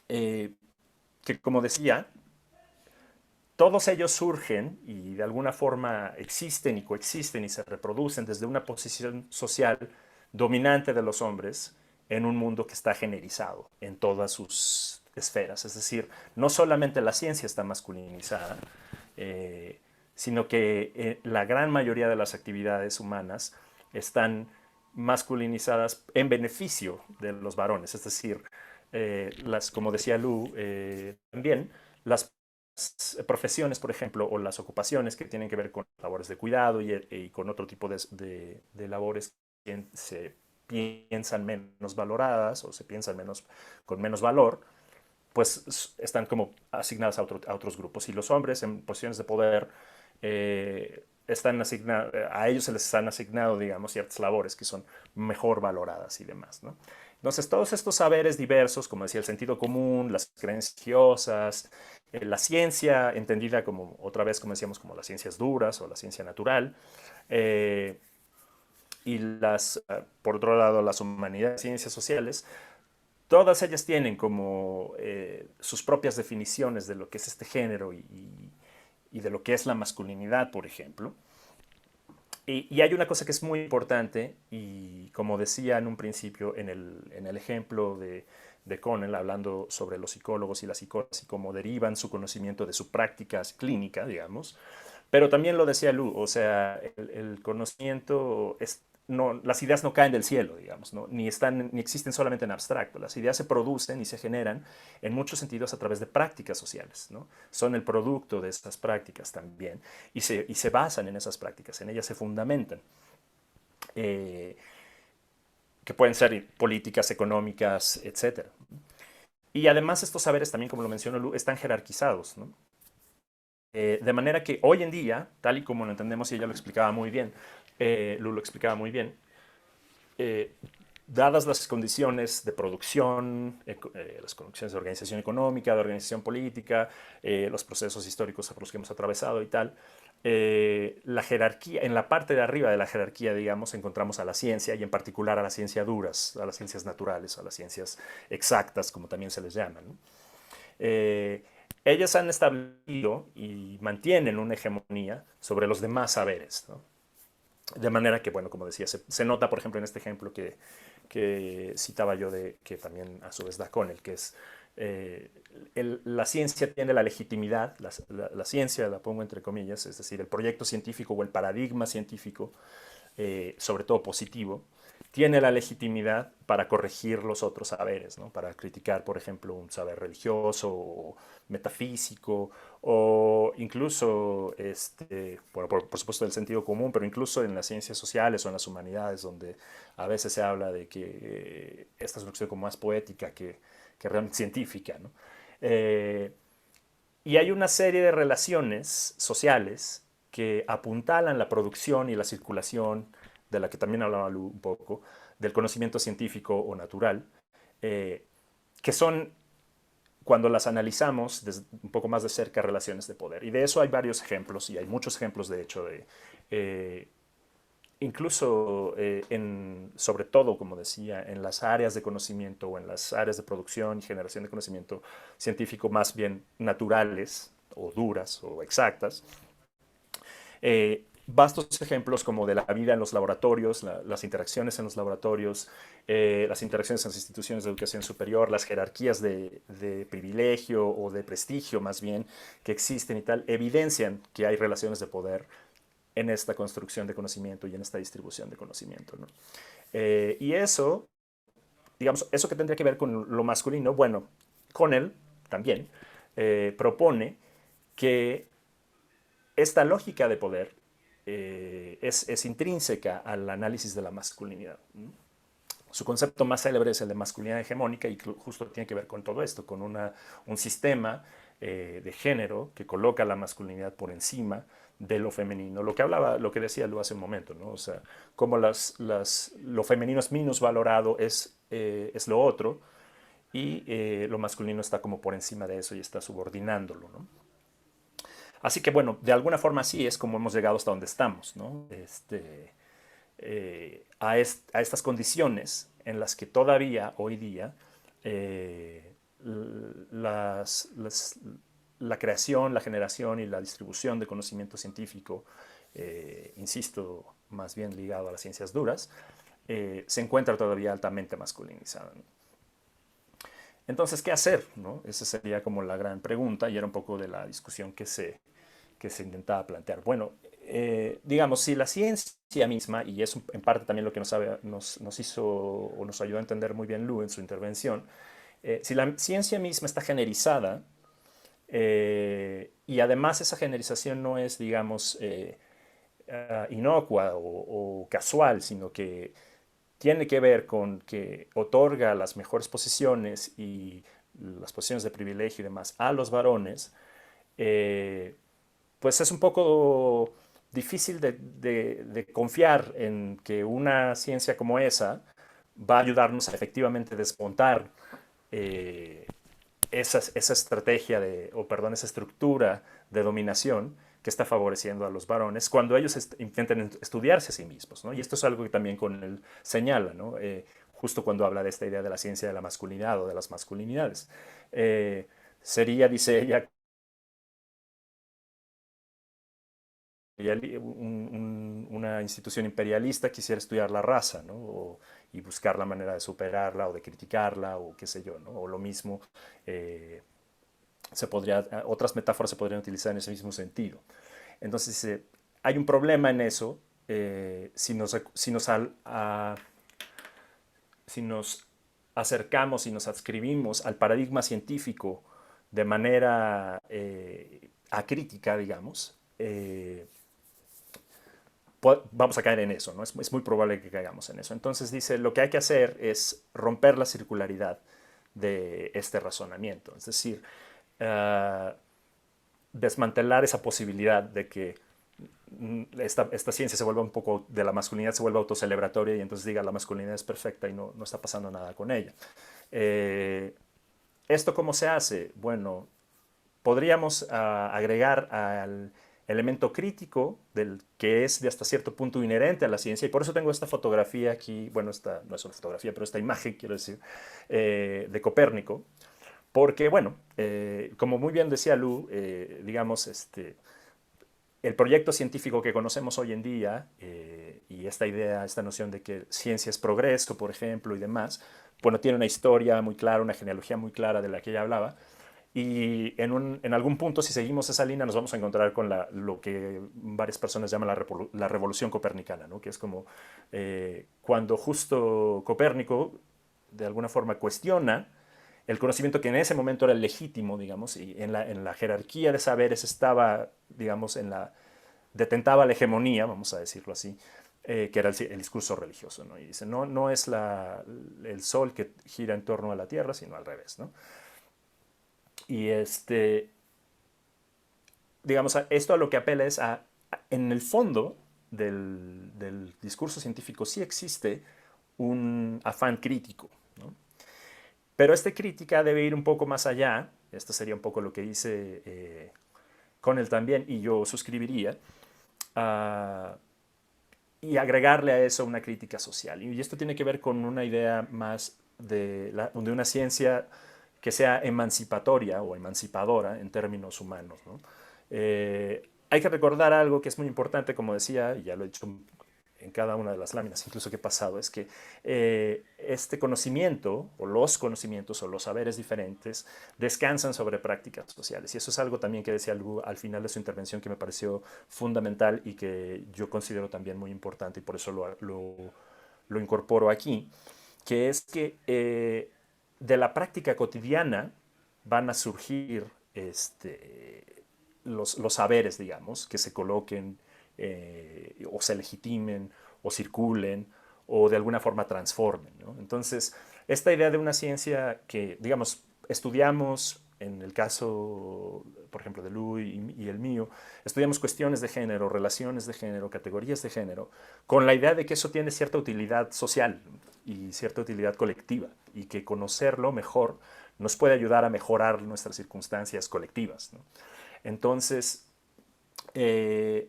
que como decía, todos ellos surgen y de alguna forma existen y coexisten y se reproducen desde una posición social dominante de los hombres en un mundo que está generizado en todas sus esferas. Es decir, no solamente la ciencia está masculinizada, sino que la gran mayoría de las actividades humanas están masculinizadas en beneficio de los varones. Es decir, como decía Lu, también las profesiones, por ejemplo, o las ocupaciones que tienen que ver con labores de cuidado y con otro tipo de labores que se piensan menos valoradas o se piensan con menos valor, pues están como asignadas a otros grupos. Y los hombres en posiciones de poder, a ellos se les han asignado, digamos, ciertas labores que son mejor valoradas y demás, ¿no? Entonces, todos estos saberes diversos, como decía, el sentido común, las creencias religiosas, la ciencia, entendida como, otra vez, como decíamos, como las ciencias duras o la ciencia natural, y por otro lado, las humanidades, ciencias sociales, todas ellas tienen como sus propias definiciones de lo que es este género y de lo que es la masculinidad, por ejemplo. Y hay una cosa que es muy importante, y como decía en un principio en el ejemplo de Connell, hablando sobre los psicólogos y las psicólogas y cómo derivan su conocimiento de su práctica clínica, digamos, pero también lo decía Lu, o sea, el conocimiento las ideas no caen del cielo, digamos, ¿no? Ni existen solamente en abstracto. Las ideas se producen y se generan en muchos sentidos a través de prácticas sociales, ¿no? Son el producto de estas prácticas también y se basan en esas prácticas, en ellas se fundamentan. Que pueden ser políticas, económicas, etc. Y además estos saberes también, como lo mencionó Lu, están jerarquizados, ¿no? De manera que hoy en día, tal y como lo entendemos, y ella lo explicaba muy bien, Lu lo explicaba muy bien, dadas las condiciones de producción, las condiciones de organización económica, de organización política, los procesos históricos por los que hemos atravesado y tal, la jerarquía, en la parte de arriba de la jerarquía, digamos, encontramos a la ciencia y en particular a las ciencias duras, a las ciencias naturales, a las ciencias exactas, como también se les llama, ¿no? Ellas han establecido y mantienen una hegemonía sobre los demás saberes, ¿no? De manera que, bueno, como decía, se nota, por ejemplo, en este ejemplo que citaba yo, que también a su vez da Connell, que es la ciencia tiene la legitimidad, la ciencia, la pongo entre comillas, es decir, el proyecto científico o el paradigma científico, sobre todo positivo, tiene la legitimidad para corregir los otros saberes, ¿no? Para criticar, por ejemplo, un saber religioso o metafísico o incluso, bueno, por supuesto del sentido común, pero incluso en las ciencias sociales o en las humanidades, donde a veces se habla de que esta es una cuestión como más poética que realmente científica, ¿no? Y hay una serie de relaciones sociales que apuntalan la producción y la circulación, de la que también hablaba Lu un poco, del conocimiento científico o natural, que son, cuando las analizamos un poco más de cerca, relaciones de poder. Y de eso hay varios ejemplos, y hay muchos ejemplos, de hecho, incluso sobre todo, como decía, en las áreas de conocimiento o en las áreas de producción y generación de conocimiento científico más bien naturales o duras o exactas, vastos ejemplos como de la vida en los laboratorios, las interacciones en los laboratorios, las interacciones en las instituciones de educación superior, las jerarquías de privilegio o de prestigio más bien que existen y tal, evidencian que hay relaciones de poder en esta construcción de conocimiento y en esta distribución de conocimiento, ¿no? Y eso, digamos, eso que tendría que ver con lo masculino, bueno, Connell también propone que esta lógica de poder es intrínseca al análisis de la masculinidad. Su concepto más célebre es el de masculinidad hegemónica y justo tiene que ver con todo esto, con un sistema de género que coloca la masculinidad por encima de lo femenino. Lo que decía Lu hace un momento, ¿no? O sea, cómo lo femenino es minusvalorado, es lo otro, y lo masculino está como por encima de eso y está subordinándolo, ¿no? Así que, bueno, de alguna forma así es como hemos llegado hasta donde estamos, ¿no? A estas condiciones en las que todavía hoy día la creación, la generación y la distribución de conocimiento científico, insisto, más bien ligado a las ciencias duras, se encuentra todavía altamente masculinizada, ¿no? Entonces, ¿qué hacer, no? Esa sería como la gran pregunta y era un poco de la discusión que se intentaba plantear. Bueno, digamos, si la ciencia misma, y es en parte también lo que nos hizo o nos ayudó a entender muy bien Lu en su intervención, si la ciencia misma está generizada, y además esa generización no es, digamos, inocua o casual, sino que tiene que ver con que otorga las mejores posiciones y las posiciones de privilegio y demás a los varones, pues es un poco difícil de confiar en que una ciencia como esa va a ayudarnos a efectivamente desmontar esa estrategia esa estructura de dominación que está favoreciendo a los varones cuando ellos intenten estudiarse a sí mismos, ¿no? Y esto es algo que también con él señala, ¿no? Justo cuando habla de esta idea de la ciencia de la masculinidad o de las masculinidades. Sería, dice ella, una institución imperialista quisiera estudiar la raza, ¿no? Y buscar la manera de superarla o de criticarla o qué sé yo, ¿no? O lo mismo, otras metáforas se podrían utilizar en ese mismo sentido. Entonces, hay un problema en eso si nos acercamos y nos adscribimos al paradigma científico de manera acrítica, digamos, vamos a caer en eso, ¿no? Es muy probable que caigamos en eso. Entonces dice, lo que hay que hacer es romper la circularidad de este razonamiento, es decir, desmantelar esa posibilidad de que esta ciencia se vuelva un poco, de la masculinidad se vuelva autocelebratoria y entonces diga la masculinidad es perfecta y no está pasando nada con ella. ¿Esto cómo se hace? Bueno, podríamos agregar al elemento crítico que es de hasta cierto punto inherente a la ciencia, y por eso tengo esta fotografía aquí, bueno, esta no es una fotografía, pero esta imagen, quiero decir, de Copérnico, porque, bueno, como muy bien decía Lu, digamos, el proyecto científico que conocemos hoy en día, y esta idea, esta noción de que ciencia es progreso, por ejemplo, y demás, bueno, tiene una historia muy clara, una genealogía muy clara de la que ella hablaba, y en algún punto, si seguimos esa línea, nos vamos a encontrar con lo que varias personas llaman la revolución copernicana, ¿no? Que es como cuando justo Copérnico, de alguna forma, cuestiona el conocimiento que en ese momento era legítimo, digamos, y en la jerarquía de saberes estaba, digamos, detentaba la hegemonía, vamos a decirlo así, que era el discurso religioso, ¿no? Y dice, no es el sol que gira en torno a la tierra, sino al revés, ¿no? Y digamos, esto a lo que apela es en el fondo del discurso científico sí existe un afán crítico, ¿no? Pero esta crítica debe ir un poco más allá, esto sería un poco lo que dice Connell también, y yo suscribiría, y agregarle a eso una crítica social. Y esto tiene que ver con una idea más de una ciencia que sea emancipatoria o emancipadora en términos humanos, ¿no? Hay que recordar algo que es muy importante, como decía, y ya lo he dicho en cada una de las láminas, incluso que he pasado, es que este conocimiento, o los conocimientos, o los saberes diferentes, descansan sobre prácticas sociales. Y eso es algo también que decía Lu al final de su intervención que me pareció fundamental y que yo considero también muy importante, y por eso lo incorporo aquí, que es que de la práctica cotidiana van a surgir los saberes, digamos, que se coloquen o se legitimen o circulen o de alguna forma transformen, ¿no? Entonces, esta idea de una ciencia que, digamos, estudiamos, en el caso, por ejemplo, de Lu y el mío, estudiamos cuestiones de género, relaciones de género, categorías de género, con la idea de que eso tiene cierta utilidad social y cierta utilidad colectiva, y que conocerlo mejor nos puede ayudar a mejorar nuestras circunstancias colectivas, ¿no? Entonces,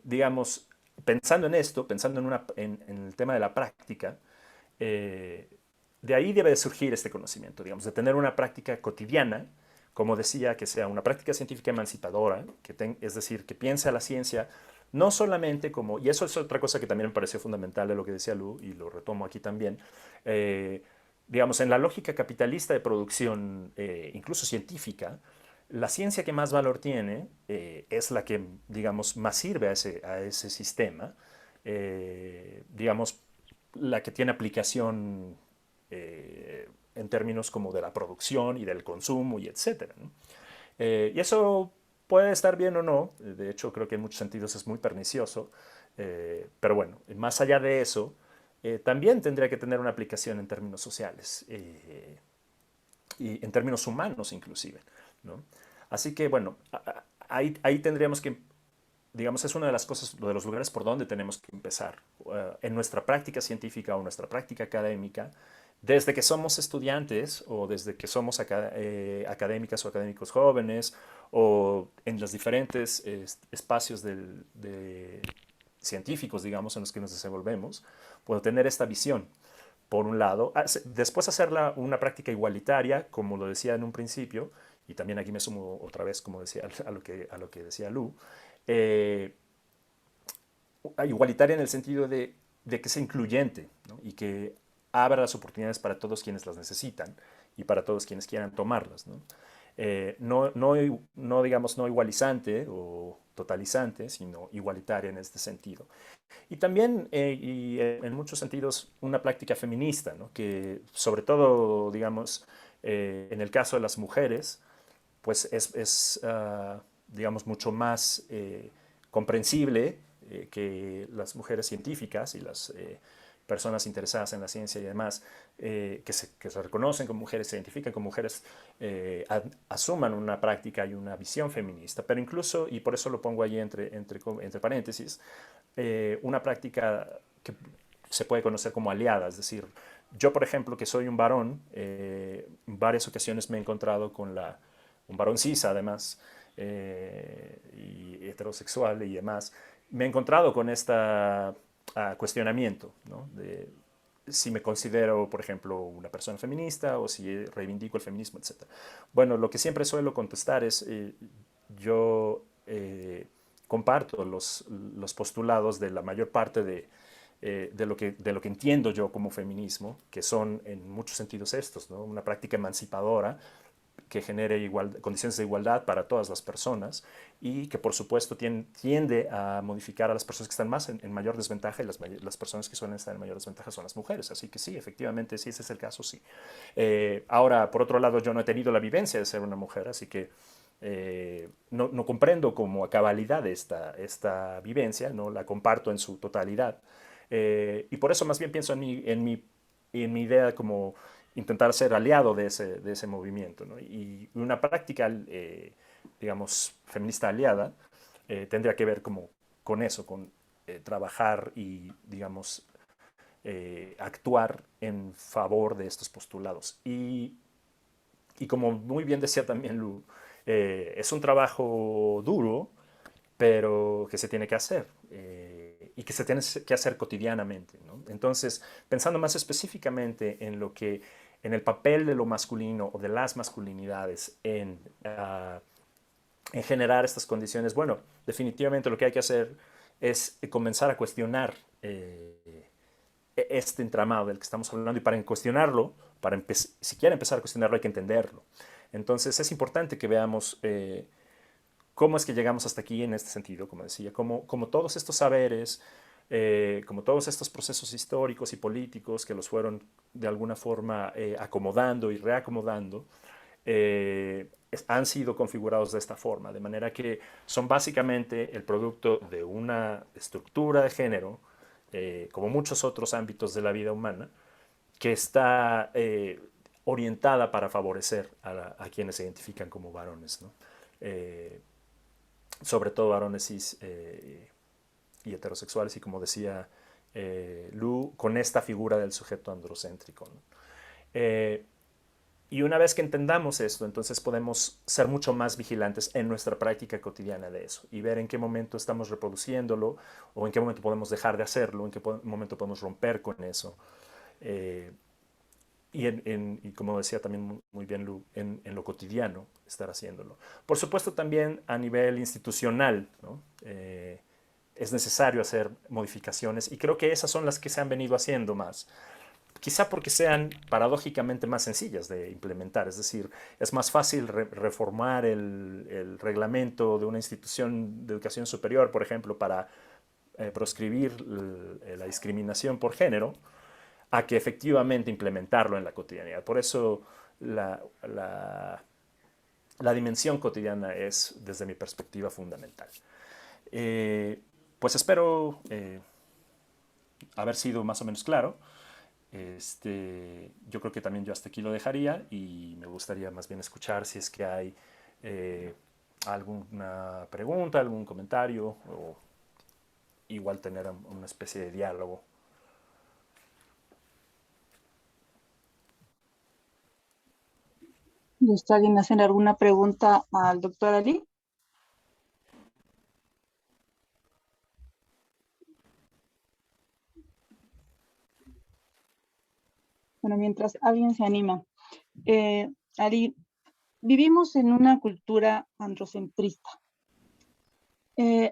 digamos, pensando en esto, pensando en el tema de la práctica, de ahí debe de surgir este conocimiento, digamos, de tener una práctica cotidiana, como decía, que sea una práctica científica emancipadora, es decir, que piense a la ciencia no solamente como, y eso es otra cosa que también me pareció fundamental de lo que decía Lu, y lo retomo aquí también, digamos, en la lógica capitalista de producción, incluso científica, la ciencia que más valor tiene es la que, digamos, más sirve a ese sistema, digamos, la que tiene aplicación en términos como de la producción y del consumo y etcétera, ¿no? Y eso puede estar bien o no, de hecho creo que en muchos sentidos es muy pernicioso, pero bueno, más allá de eso, también tendría que tener una aplicación en términos sociales y en términos humanos inclusive, ¿no? Así que bueno, ahí tendríamos que, digamos, es una de las cosas, de los lugares por donde tenemos que empezar en nuestra práctica científica o nuestra práctica académica, desde que somos estudiantes o desde que somos académicas o académicos jóvenes o en los diferentes espacios de científicos, digamos, en los que nos desenvolvemos, puedo tener esta visión, por un lado. Después hacerla una práctica igualitaria, como lo decía en un principio, y también aquí me sumo otra vez, como decía, a lo que decía Lu, igualitaria en el sentido de que sea incluyente, ¿no? Y que abra las oportunidades para todos quienes las necesitan y para todos quienes quieran tomarlas, ¿no? No, digamos, no igualizante o totalizante, sino igualitaria en este sentido. Y también, y en muchos sentidos, una práctica feminista, ¿no? Que sobre todo, digamos, en el caso de las mujeres, pues digamos, mucho más comprensible que las mujeres científicas y las personas interesadas en la ciencia y demás, que se reconocen como mujeres, se identifican como mujeres, asuman una práctica y una visión feminista. Pero incluso, y por eso lo pongo ahí entre paréntesis, una práctica que se puede conocer como aliada, es decir, yo, por ejemplo, que soy un varón, en varias ocasiones me he encontrado con un varón cis, además, y heterosexual y demás, me he encontrado con este cuestionamiento, ¿no? De si me considero, por ejemplo, una persona feminista o si reivindico el feminismo, etc. Bueno, lo que siempre suelo contestar es, yo comparto los postulados de la mayor parte de lo que entiendo yo como feminismo, que son en muchos sentidos estos, ¿no? Una práctica emancipadora que genere condiciones de igualdad para todas las personas y que por supuesto tiende a modificar a las personas que están más en mayor desventaja, y las personas que suelen estar en mayor desventaja son las mujeres. Así que sí, efectivamente, si ese es el caso, sí. Ahora, por otro lado, yo no he tenido la vivencia de ser una mujer, así que no comprendo como a cabalidad esta vivencia, no la comparto en su totalidad. Y por eso más bien pienso en mi idea como intentar ser aliado de ese movimiento, ¿no? Y una práctica, digamos, feminista aliada, tendría que ver como con eso, con trabajar y, digamos, actuar en favor de estos postulados. Y como muy bien decía también Lu, es un trabajo duro, pero que se tiene que hacer y que se tiene que hacer cotidianamente, ¿no? Entonces, pensando más específicamente en el papel de lo masculino o de las masculinidades en generar estas condiciones, bueno, definitivamente lo que hay que hacer es comenzar a cuestionar este entramado del que estamos hablando, y para cuestionarlo, siquiera empezar a cuestionarlo, hay que entenderlo. Entonces es importante que veamos cómo es que llegamos hasta aquí en este sentido, como decía, como todos estos saberes, como todos estos procesos históricos y políticos que los fueron de alguna forma acomodando y reacomodando, han sido configurados de esta forma, de manera que son básicamente el producto de una estructura de género, como muchos otros ámbitos de la vida humana, que está orientada para favorecer a quienes se identifican como varones, ¿no? Sobre todo varones cis y heterosexuales, y como decía Lu, con esta figura del sujeto androcéntrico, ¿no? Y una vez que entendamos esto, entonces podemos ser mucho más vigilantes en nuestra práctica cotidiana de eso y ver en qué momento estamos reproduciéndolo o en qué momento podemos dejar de hacerlo, en qué momento podemos romper con eso. Y como decía también muy bien Lu, en lo cotidiano estar haciéndolo. Por supuesto también a nivel institucional, ¿no? Es necesario hacer modificaciones y creo que esas son las que se han venido haciendo más. quizá porque sean paradójicamente más sencillas de implementar. Es decir, es más fácil reformar el reglamento de una institución de educación superior, por ejemplo, para proscribir la discriminación por género, a que efectivamente implementarlo en la cotidianidad. Por eso la dimensión cotidiana es, desde mi perspectiva, fundamental. Pues espero haber sido más o menos claro. Yo creo que también yo hasta aquí lo dejaría y me gustaría más bien escuchar si es que hay alguna pregunta, algún comentario o igual tener una especie de diálogo. ¿Gusta alguien hacer alguna pregunta al doctor Ali? Bueno, mientras alguien se anima. Ali, vivimos en una cultura androcentrista.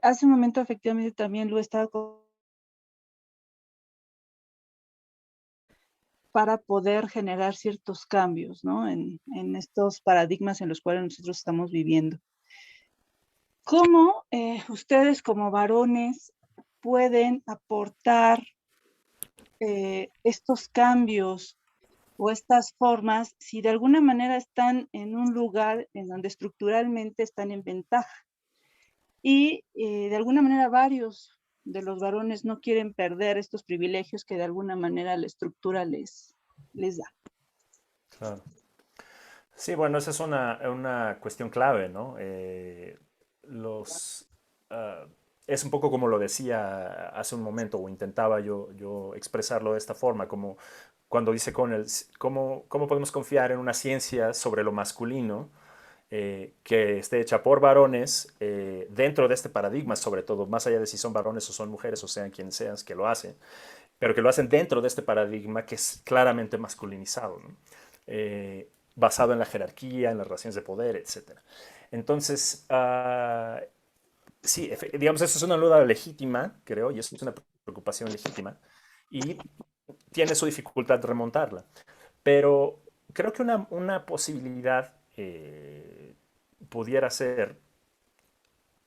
Hace un momento efectivamente también lo estaba para poder generar ciertos cambios, ¿no? En estos paradigmas en los cuales nosotros estamos viviendo. ¿Cómo ustedes como varones pueden aportar estos cambios o estas formas si de alguna manera están en un lugar en donde estructuralmente están en ventaja? Y de alguna manera varios de los varones no quieren perder estos privilegios que de alguna manera la estructura les da. Claro. Sí, bueno, esa es una cuestión clave, ¿no? Ah, es un poco como lo decía hace un momento, o intentaba yo expresarlo de esta forma, como cuando dice Connell, ¿cómo podemos confiar en una ciencia sobre lo masculino que esté hecha por varones dentro de este paradigma, sobre todo, más allá de si son varones o son mujeres o sean quienes sean que lo hacen, pero que lo hacen dentro de este paradigma que es claramente masculinizado, ¿no? Basado en la jerarquía, en las relaciones de poder, etc. Entonces, sí, digamos, eso es una duda legítima, creo, y eso es una preocupación legítima, y tiene su dificultad remontarla. Pero creo que una posibilidad pudiera ser,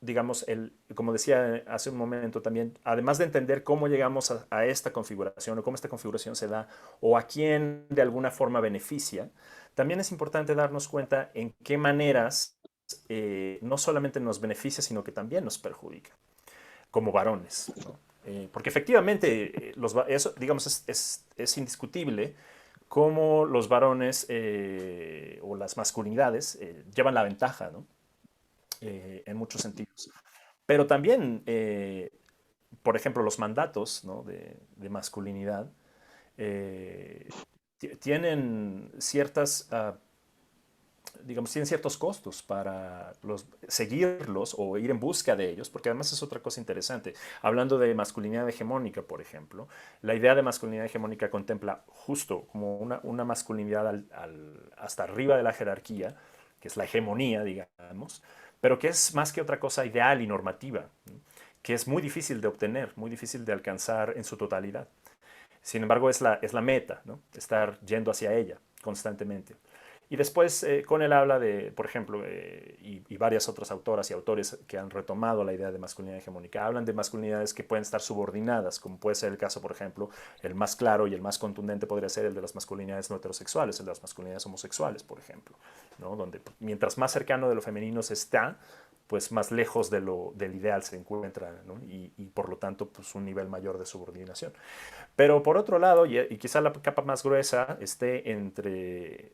digamos, como decía hace un momento también, además de entender cómo llegamos a esta configuración o cómo esta configuración se da o a quién de alguna forma beneficia, también es importante darnos cuenta en qué maneras no solamente nos beneficia, sino que también nos perjudica como varones, ¿no? Porque efectivamente, eso, digamos, es indiscutible cómo los varones o las masculinidades llevan la ventaja, ¿no? En muchos sentidos. Pero también, por ejemplo, los mandatos, ¿no? de masculinidad tienen ciertas, digamos, tienen ciertos costos para seguirlos o ir en busca de ellos, porque además es otra cosa interesante. Hablando de masculinidad hegemónica, por ejemplo, la idea de masculinidad hegemónica contempla justo como una masculinidad hasta arriba de la jerarquía, que es la hegemonía, digamos, pero que es más que otra cosa ideal y normativa, ¿no? Que es muy difícil de obtener, muy difícil de alcanzar en su totalidad. Sin embargo, es la meta, ¿no? Estar yendo hacia ella constantemente. Y después Connell habla de, por ejemplo, y varias otras autoras y autores que han retomado la idea de masculinidad hegemónica, hablan de masculinidades que pueden estar subordinadas, como puede ser el caso, por ejemplo, el más claro y el más contundente podría ser el de las masculinidades no heterosexuales, el de las masculinidades homosexuales, por ejemplo, ¿no? Donde mientras más cercano de lo femenino se está, pues más lejos del ideal se encuentra, ¿no? Y por lo tanto, pues un nivel mayor de subordinación. Pero por otro lado, y quizá la capa más gruesa esté entre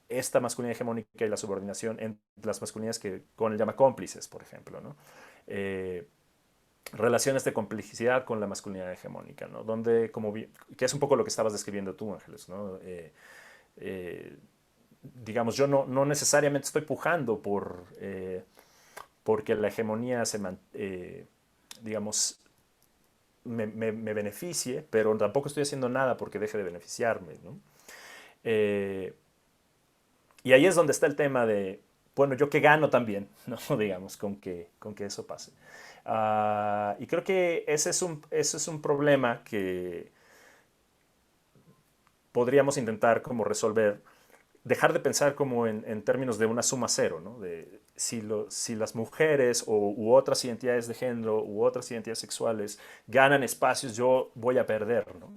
esta masculinidad hegemónica y la subordinación entre las masculinidades que Connell llama cómplices, por ejemplo, ¿no? Relaciones de complicidad con la masculinidad hegemónica, ¿no? Donde, que es un poco lo que estabas describiendo tú, Ángeles, ¿no? Digamos, yo no necesariamente estoy pujando porque la hegemonía digamos, me beneficie, pero tampoco estoy haciendo nada porque deje de beneficiarme, ¿no? Y ahí es donde está el tema de, bueno, yo qué gano también, ¿no? Digamos, con que eso pase. Y creo que ese es un problema que podríamos intentar como resolver, dejar de pensar como en términos de una suma cero, ¿no? De si las mujeres u otras identidades de género u otras identidades sexuales ganan espacios, yo voy a perder, ¿no?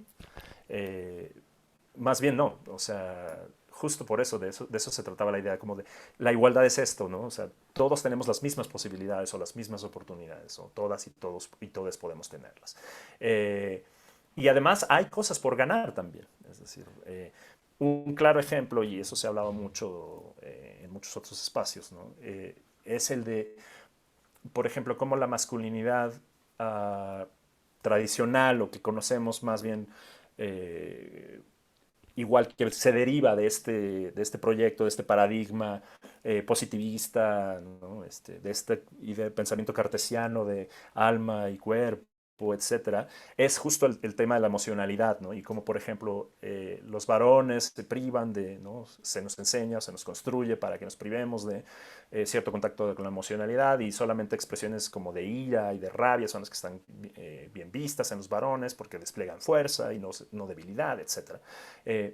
Más bien no, o sea, justo por eso, de eso se trataba la idea, como de la igualdad es esto, ¿no? O sea, todos tenemos las mismas posibilidades o las mismas oportunidades, o todas y todos y todas podemos tenerlas. Y además hay cosas por ganar también, es decir, un claro ejemplo, y eso se ha hablado mucho en muchos otros espacios, ¿no? Es el de, por ejemplo, cómo la masculinidad tradicional o que conocemos más bien igual que se deriva de este proyecto, de este paradigma positivista, ¿no? Y de pensamiento cartesiano de alma y cuerpo, etcétera, es justo el tema de la emocionalidad, ¿no? Y como, por ejemplo, los varones se privan de, ¿no? Se nos enseña, se nos construye para que nos privemos de cierto contacto con la emocionalidad y solamente expresiones como de ira y de rabia son las que están bien vistas en los varones porque despliegan fuerza y no debilidad, etcétera.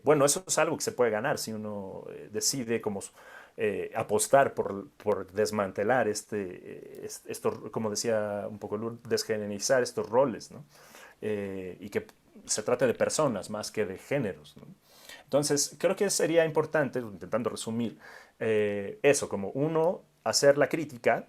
Bueno, eso es algo que se puede ganar si uno decide como apostar por desmantelar esto, como decía un poco Lourdes, desgenerizar estos roles, ¿no? Y que se trate de personas más que de géneros, ¿no? Entonces, creo que sería importante, intentando resumir, eso, como uno, hacer la crítica,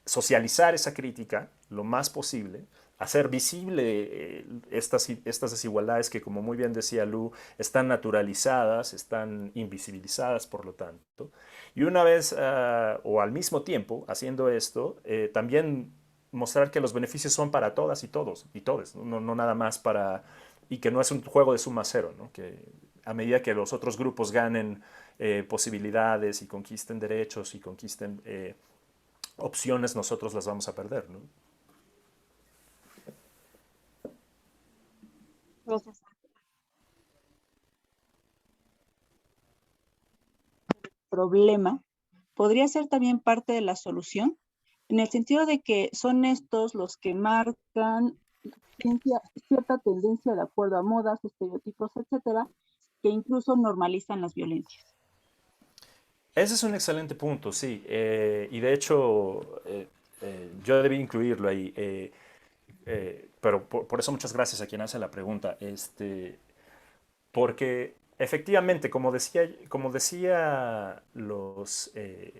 socializar esa crítica lo más posible, hacer visible estas desigualdades que, como muy bien decía Lu, están naturalizadas, están invisibilizadas, por lo tanto. Y una vez, o al mismo tiempo, haciendo esto, también mostrar que los beneficios son para todas y todos, y todes, no nada más para... Y que no es un juego de suma cero, ¿no? Que a medida que los otros grupos ganen posibilidades y conquisten derechos y conquisten opciones, nosotros las vamos a perder, ¿no? Gracias. Problema podría ser también parte de la solución, en el sentido de que son estos los que marcan cierta tendencia de acuerdo a modas, estereotipos, etcétera, que incluso normalizan las violencias. Ese es un excelente punto, sí. Y de hecho, yo debí incluirlo ahí. Pero por eso muchas gracias a quien hace la pregunta. Porque efectivamente, como decía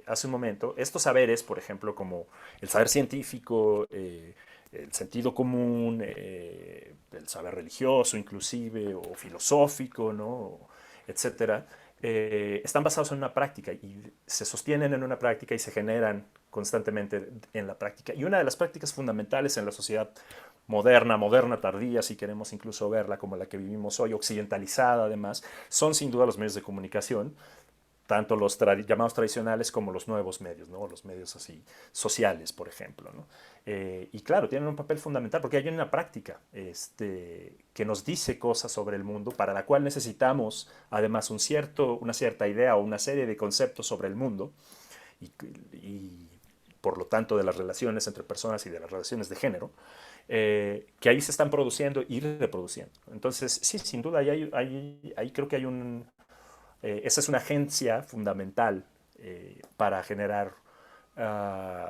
hace un momento, estos saberes, por ejemplo, como el saber científico, el sentido común, el saber religioso inclusive, o filosófico, ¿no? Etcétera, están basados en una práctica y se sostienen en una práctica y se generan constantemente en la práctica. Y una de las prácticas fundamentales en la sociedad moderna tardía, si queremos incluso verla como la que vivimos hoy, occidentalizada además, son sin duda los medios de comunicación, tanto los llamados tradicionales como los nuevos medios, ¿no? Los medios así sociales, por ejemplo, ¿no? Y claro, tienen un papel fundamental porque hay una práctica que nos dice cosas sobre el mundo, para la cual necesitamos además una cierta idea o una serie de conceptos sobre el mundo y por lo tanto de las relaciones entre personas y de las relaciones de género, que ahí se están produciendo y reproduciendo. Entonces, sí, sin duda, ahí creo que hay esa es una agencia fundamental para generar,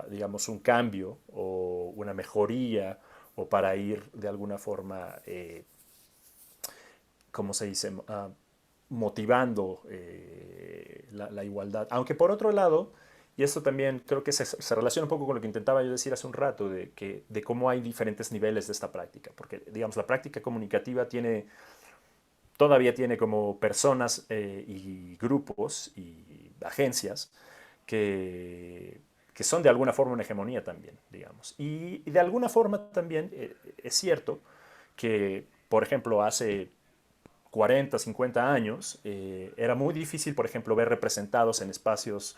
digamos, un cambio o una mejoría o para ir de alguna forma, ¿cómo se dice? Motivando la igualdad. Aunque por otro lado, y esto también creo que se relaciona un poco con lo que intentaba yo decir hace un rato, de cómo hay diferentes niveles de esta práctica, porque digamos, la práctica comunicativa todavía tiene como personas y grupos y agencias que son de alguna forma una hegemonía también, digamos. Y de alguna forma también es cierto que, por ejemplo, hace 40, 50 años, era muy difícil, por ejemplo, ver representados en espacios,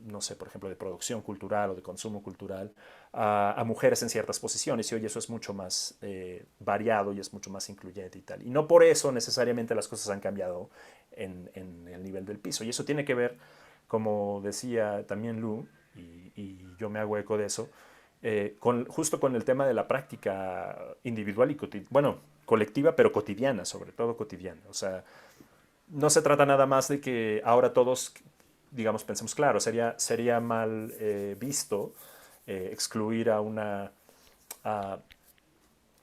no sé, por ejemplo, de producción cultural o de consumo cultural, a mujeres en ciertas posiciones. Y hoy eso es mucho más variado y es mucho más incluyente y tal. Y no por eso necesariamente las cosas han cambiado en el nivel del piso. Y eso tiene que ver, como decía también Lu, y yo me hago eco de eso, justo con el tema de la práctica individual y colectiva, pero cotidiana, sobre todo cotidiana. O sea, no se trata nada más de que ahora todos, digamos, pensemos, claro, sería mal visto excluir a una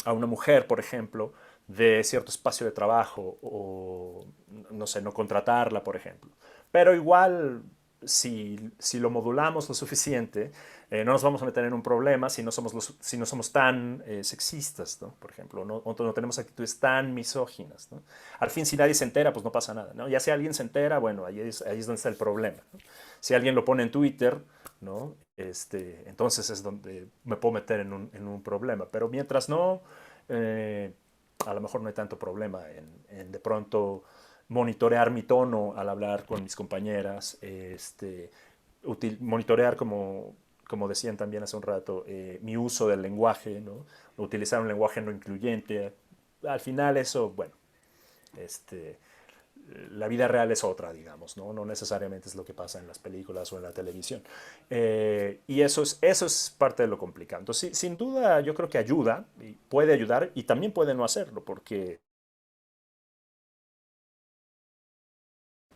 mujer, por ejemplo, de cierto espacio de trabajo o, no sé, no contratarla, por ejemplo. Pero igual, si lo modulamos lo suficiente, no nos vamos a meter en un problema si no somos tan sexistas, ¿no? Por ejemplo, no tenemos actitudes tan misóginas, ¿no? Al fin, si nadie se entera, pues no pasa nada, ¿no? Ya si alguien se entera, bueno, ahí es donde está el problema, ¿no? Si alguien lo pone en Twitter, ¿no? Entonces es donde me puedo meter en un problema. Pero mientras no, a lo mejor no hay tanto problema en de pronto monitorear mi tono al hablar con mis compañeras, monitorear, como decían también hace un rato, mi uso del lenguaje, ¿no? Utilizar un lenguaje no incluyente. Al final eso, bueno, la vida real es otra, digamos, ¿no? No necesariamente es lo que pasa en las películas o en la televisión. Y eso es parte de lo complicado. Entonces, sin duda, yo creo que ayuda, y puede ayudar, y también puede no hacerlo, porque...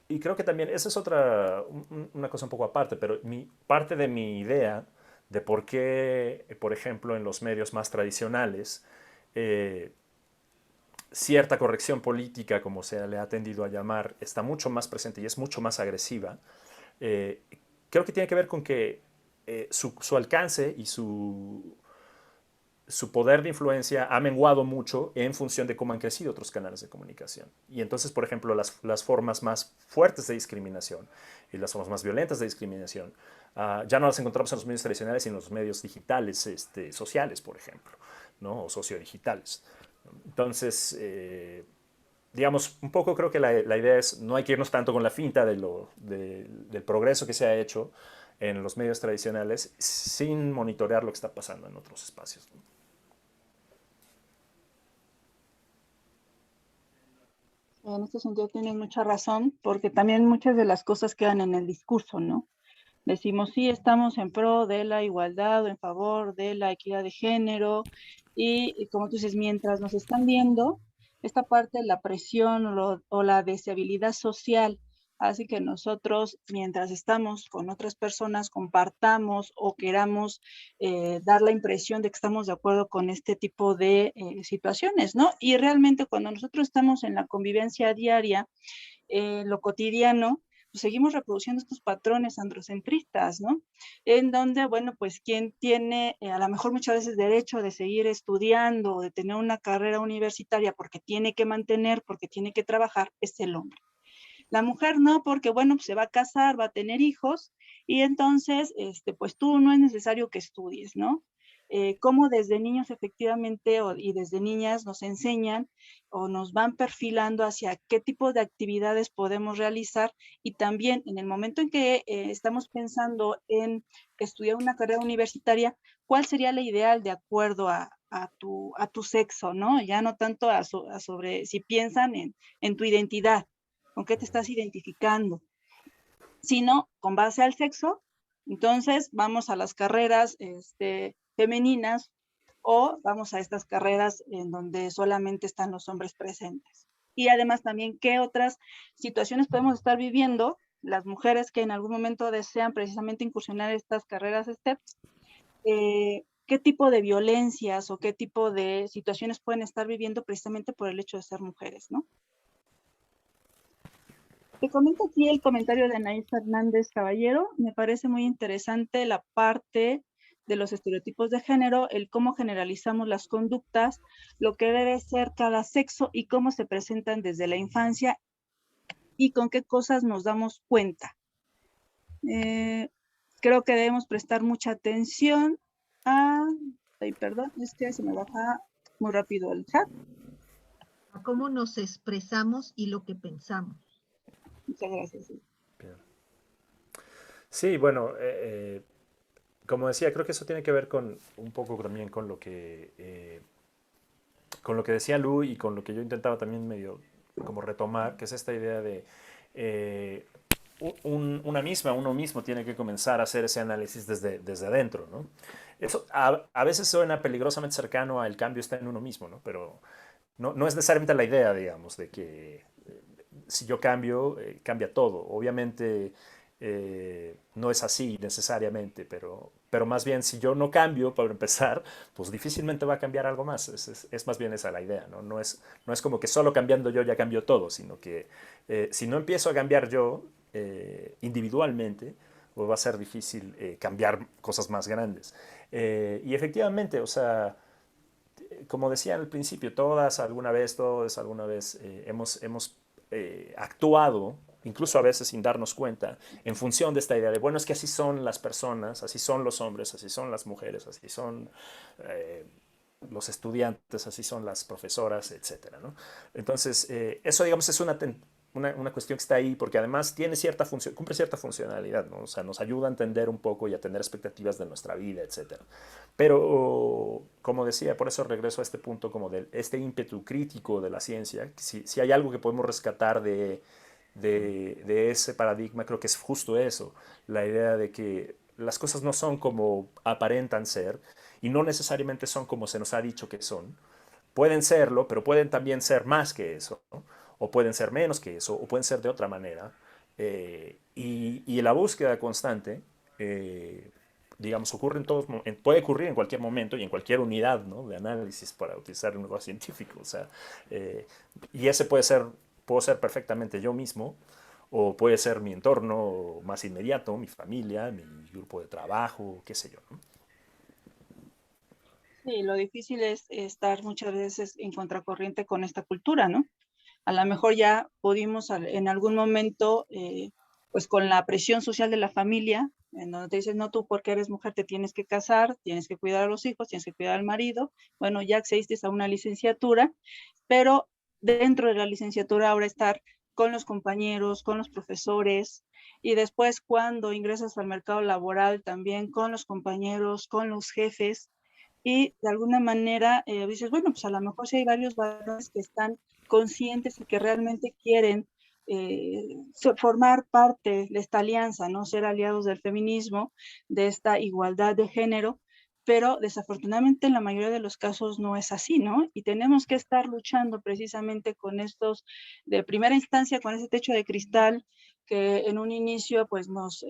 Y creo que también, esa es una cosa un poco aparte, pero parte de mi idea de por qué, por ejemplo, en los medios más tradicionales, cierta corrección política, como se le ha tendido a llamar, está mucho más presente y es mucho más agresiva, creo que tiene que ver con que su alcance y su poder de influencia ha menguado mucho en función de cómo han crecido otros canales de comunicación. Y entonces, por ejemplo, las formas más fuertes de discriminación y las formas más violentas de discriminación ya no las encontramos en los medios tradicionales, sino en los medios digitales, sociales, por ejemplo, ¿no? O sociodigitales. Entonces, digamos, un poco creo que la idea es, no hay que irnos tanto con la finta del progreso que se ha hecho en los medios tradicionales sin monitorear lo que está pasando en otros espacios, ¿no? En este sentido tienes mucha razón, porque también muchas de las cosas quedan en el discurso, ¿no? Decimos, sí, estamos en pro de la igualdad o en favor de la equidad de género, y como tú dices, mientras nos están viendo, esta parte de la presión o la deseabilidad social hace que nosotros, mientras estamos con otras personas, compartamos o queramos dar la impresión de que estamos de acuerdo con este tipo de situaciones, ¿no? Y realmente cuando nosotros estamos en la convivencia diaria, lo cotidiano, pues seguimos reproduciendo estos patrones androcentristas, ¿no? En donde, bueno, pues quien tiene a lo mejor muchas veces derecho de seguir estudiando o de tener una carrera universitaria porque tiene que mantener, porque tiene que trabajar, es el hombre. La mujer no, porque bueno, pues se va a casar, va a tener hijos, y entonces, pues tú no es necesario que estudies, ¿no? Cómo desde niños efectivamente y desde niñas nos enseñan o nos van perfilando hacia qué tipo de actividades podemos realizar, y también en el momento en que estamos pensando en estudiar una carrera universitaria, ¿cuál sería la ideal de acuerdo a tu sexo, ¿no? Ya no tanto sobre si piensan en tu identidad, con qué te estás identificando, sino con base al sexo. Entonces vamos a las carreras femeninas o vamos a estas carreras en donde solamente están los hombres presentes. Y además también qué otras situaciones podemos estar viviendo las mujeres que en algún momento desean precisamente incursionar en estas carreras STEP, qué tipo de violencias o qué tipo de situaciones pueden estar viviendo precisamente por el hecho de ser mujeres, ¿no? Te comento aquí el comentario de Anaí Fernández Caballero. Me parece muy interesante la parte de los estereotipos de género, el cómo generalizamos las conductas, lo que debe ser cada sexo y cómo se presentan desde la infancia y con qué cosas nos damos cuenta. Creo que debemos prestar mucha atención a... Ay, perdón, es que se me baja muy rápido el chat. A cómo nos expresamos y lo que pensamos. Muchas gracias. Bien. Sí, bueno, como decía, creo que eso tiene que ver con un poco también con lo que decía Lu y con lo que yo intentaba también medio como retomar, que es esta idea de uno mismo tiene que comenzar a hacer ese análisis desde adentro, ¿no? Eso a veces suena peligrosamente cercano a el cambio está en uno mismo, ¿no? Pero no es necesariamente la idea, digamos, de que si yo cambio, cambia todo. Obviamente no es así necesariamente, pero más bien si yo no cambio, para empezar, pues difícilmente va a cambiar algo más. Es más bien esa la idea, ¿no? No es como que solo cambiando yo ya cambio todo, sino que si no empiezo a cambiar yo individualmente, pues va a ser difícil cambiar cosas más grandes. Y efectivamente, o sea, como decía al principio, todos alguna vez hemos actuado, incluso a veces sin darnos cuenta, en función de esta idea de, bueno, es que así son las personas, así son los hombres, así son las mujeres, así son eh, los estudiantes, así son las profesoras, etcétera, ¿no? Entonces, eso, digamos, es una cuestión que está ahí porque además tiene cierta función, cumple cierta funcionalidad, ¿no? O sea, nos ayuda a entender un poco y a tener expectativas de nuestra vida, etcétera. Pero, como decía, por eso regreso a este punto como de este ímpetu crítico de la ciencia. Si hay algo que podemos rescatar de ese paradigma, creo que es justo eso, la idea de que las cosas no son como aparentan ser y no necesariamente son como se nos ha dicho que son. Pueden serlo, pero pueden también ser más que eso, ¿no? O pueden ser menos que eso, o pueden ser de otra manera. Y la búsqueda constante, digamos, puede ocurrir en cualquier momento y en cualquier unidad, ¿no?, de análisis, para utilizar un lenguaje científico. O sea, y ese puedo ser perfectamente yo mismo, o puede ser mi entorno más inmediato, mi familia, mi grupo de trabajo, qué sé yo, ¿no? Sí, lo difícil es estar muchas veces en contracorriente con esta cultura, ¿no? A lo mejor ya pudimos en algún momento, pues con la presión social de la familia, en donde te dicen, no, tú porque eres mujer te tienes que casar, tienes que cuidar a los hijos, tienes que cuidar al marido. Bueno, ya accediste a una licenciatura, pero dentro de la licenciatura ahora estar con los compañeros, con los profesores, y después cuando ingresas al mercado laboral también con los compañeros, con los jefes, y de alguna manera dices, bueno, pues a lo mejor sí hay varios varones que están conscientes y que realmente quieren formar parte de esta alianza, ¿no? Ser aliados del feminismo, de esta igualdad de género, pero desafortunadamente en la mayoría de los casos no es así, ¿no? Y tenemos que estar luchando precisamente con estos, de primera instancia, con ese techo de cristal que en un inicio pues nos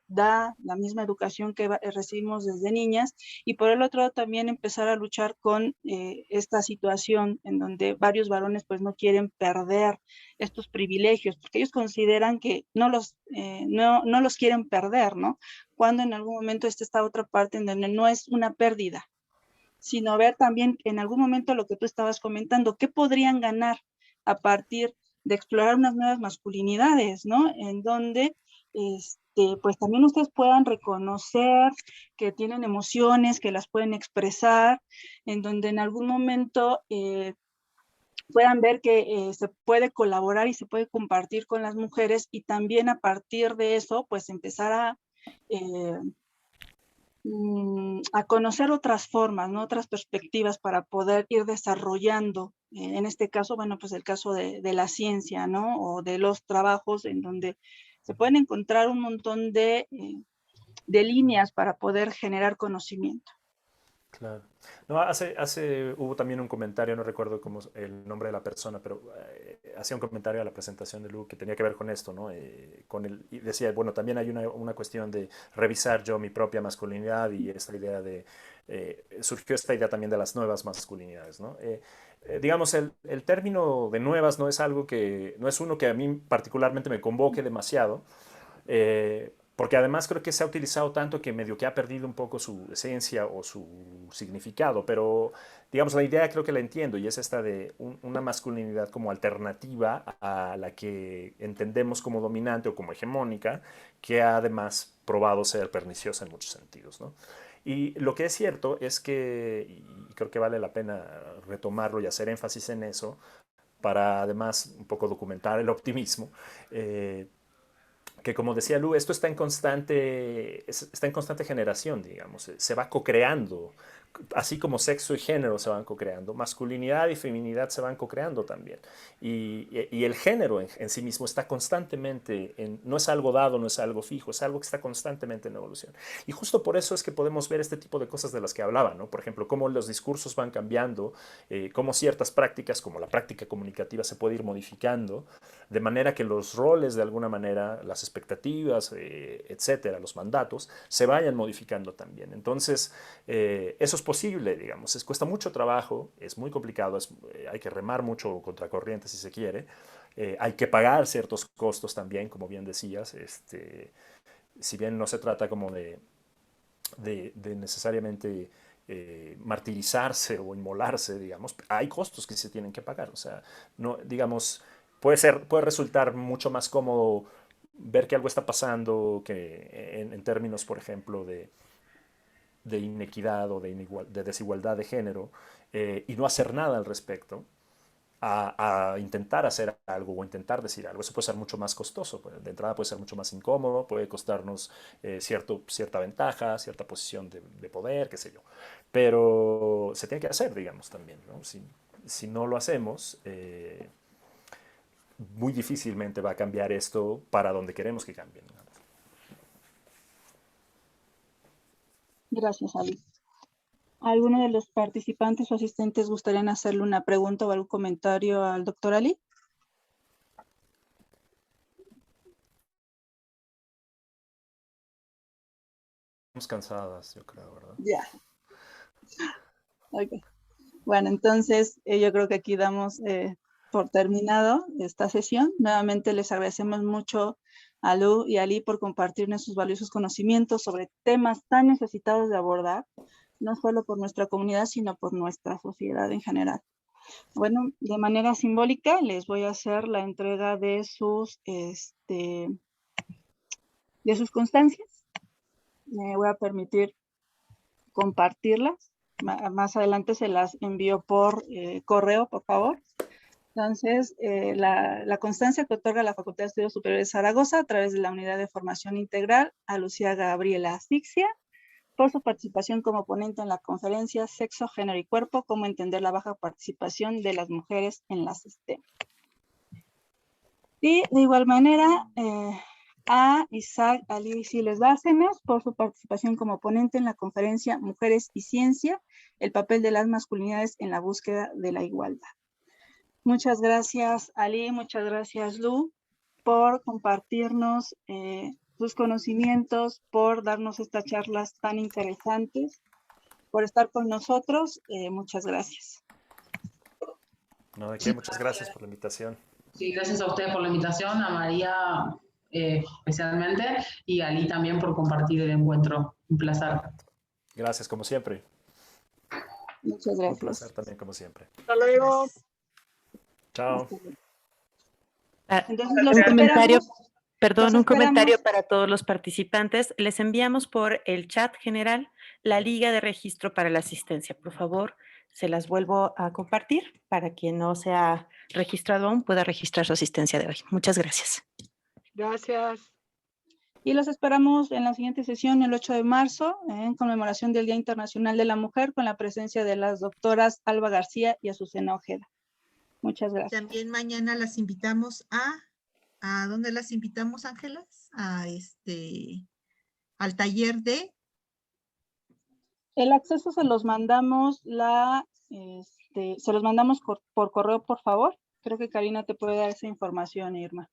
da la misma educación que recibimos desde niñas, y por el otro lado también empezar a luchar con esta situación en donde varios varones pues no quieren perder estos privilegios, porque ellos consideran que no los quieren perder, ¿no? Cuando en algún momento está esta otra parte en donde no es una pérdida, sino ver también en algún momento lo que tú estabas comentando, qué podrían ganar a partir de explorar unas nuevas masculinidades, ¿no? En donde pues también ustedes puedan reconocer que tienen emociones, que las pueden expresar, en donde en algún momento puedan ver que se puede colaborar y se puede compartir con las mujeres, y también a partir de eso, pues empezar eh, a conocer otras formas, ¿no? Otras perspectivas para poder ir desarrollando, en este caso, bueno, pues el caso de la ciencia, ¿no? O de los trabajos en donde se pueden encontrar un montón de líneas para poder generar conocimiento. Claro. No, hubo también un comentario, no recuerdo cómo el nombre de la persona, pero hacía un comentario a la presentación de Lu que tenía que ver con esto, ¿no? Y decía, bueno, también hay una cuestión de revisar yo mi propia masculinidad, y esta idea surgió esta idea también de las nuevas masculinidades, ¿no? Digamos, el término de nuevas no es uno que a mí particularmente me convoque demasiado, porque además creo que se ha utilizado tanto que medio que ha perdido un poco su esencia o su significado, pero digamos la idea creo que la entiendo, y es esta de una masculinidad como alternativa a la que entendemos como dominante o como hegemónica, que ha además probado ser perniciosa en muchos sentidos, ¿no? Y lo que es cierto es que, y creo que vale la pena retomarlo y hacer énfasis en eso, para además un poco documentar el optimismo, que como decía Lu, esto está en constante generación, digamos, se va co-creando, así como sexo y género se van co-creando, masculinidad y feminidad se van co-creando también. Y el género en sí mismo está constantemente, no es algo dado, no es algo fijo, es algo que está constantemente en evolución. Y justo por eso es que podemos ver este tipo de cosas de las que hablaba, ¿no? Por ejemplo, cómo los discursos van cambiando, cómo ciertas prácticas, como la práctica comunicativa, se puede ir modificando, de manera que los roles, de alguna manera, las expectativas, etcétera, los mandatos, se vayan modificando también. Entonces, eso es posible, digamos, cuesta mucho trabajo, es muy complicado, hay que remar mucho contracorriente si se quiere, hay que pagar ciertos costos también, como bien decías, si bien no se trata como de necesariamente martirizarse o inmolarse, digamos, hay costos que se tienen que pagar, o sea, no, digamos, puede resultar mucho más cómodo ver que algo está pasando que en términos, por ejemplo, de inequidad o de desigualdad de género y no hacer nada al respecto, a intentar hacer algo o intentar decir algo. Eso puede ser mucho más costoso. De entrada puede ser mucho más incómodo, puede costarnos cierta ventaja, cierta posición de poder, qué sé yo. Pero se tiene que hacer, digamos, también, ¿no? Si no lo hacemos, muy difícilmente va a cambiar esto para donde queremos que cambie, ¿no? Gracias, Ali. ¿Alguno de los participantes o asistentes gustarían hacerle una pregunta o algún comentario al doctor Ali? Estamos cansadas, yo creo, ¿verdad? Ya. Ok. Bueno, entonces yo creo que aquí damos por terminado esta sesión. Nuevamente les agradecemos mucho a Lu y a Ali por compartirnos sus valiosos conocimientos sobre temas tan necesitados de abordar, no solo por nuestra comunidad, sino por nuestra sociedad en general. Bueno, de manera simbólica les voy a hacer la entrega de sus constancias. Me voy a permitir compartirlas. Más adelante se las envío por correo, por favor. Entonces, la constancia que otorga la Facultad de Estudios Superiores de Zaragoza a través de la Unidad de Formación Integral a Lucía Gabriela Asixia por su participación como ponente en la conferencia Sexo, Género y Cuerpo, cómo entender la baja participación de las mujeres en las STEM. Y de igual manera, a Isaac Ali Siles Bárcenas por su participación como ponente en la conferencia Mujeres y Ciencia, el papel de las masculinidades en la búsqueda de la igualdad. Muchas gracias, Ali, muchas gracias, Lu, por compartirnos sus conocimientos, por darnos estas charlas tan interesantes, por estar con nosotros. Muchas gracias. No, ¿de qué? Muchas gracias por la invitación. Sí, gracias a ustedes por la invitación, a María especialmente, y a Ali también por compartir el encuentro. Un placer. Gracias, como siempre. Muchas gracias. Un placer también, como siempre. Hasta luego. Chao. Entonces, los Un comentario, esperamos. perdón, Los un comentario esperamos. para todos los participantes. Les enviamos por el chat general la liga de registro para la asistencia. Por favor, se las vuelvo a compartir para quien no se ha registrado aún pueda registrar su asistencia de hoy. Muchas gracias. Gracias. Y los esperamos en la siguiente sesión, el 8 de marzo, en conmemoración del Día Internacional de la Mujer, con la presencia de las doctoras Alba García y Azucena Ojeda. Muchas gracias. También mañana las invitamos ¿a dónde las invitamos, Ángelas? Al taller de... El acceso se los mandamos por correo, por favor. Creo que Karina te puede dar esa información, Irma.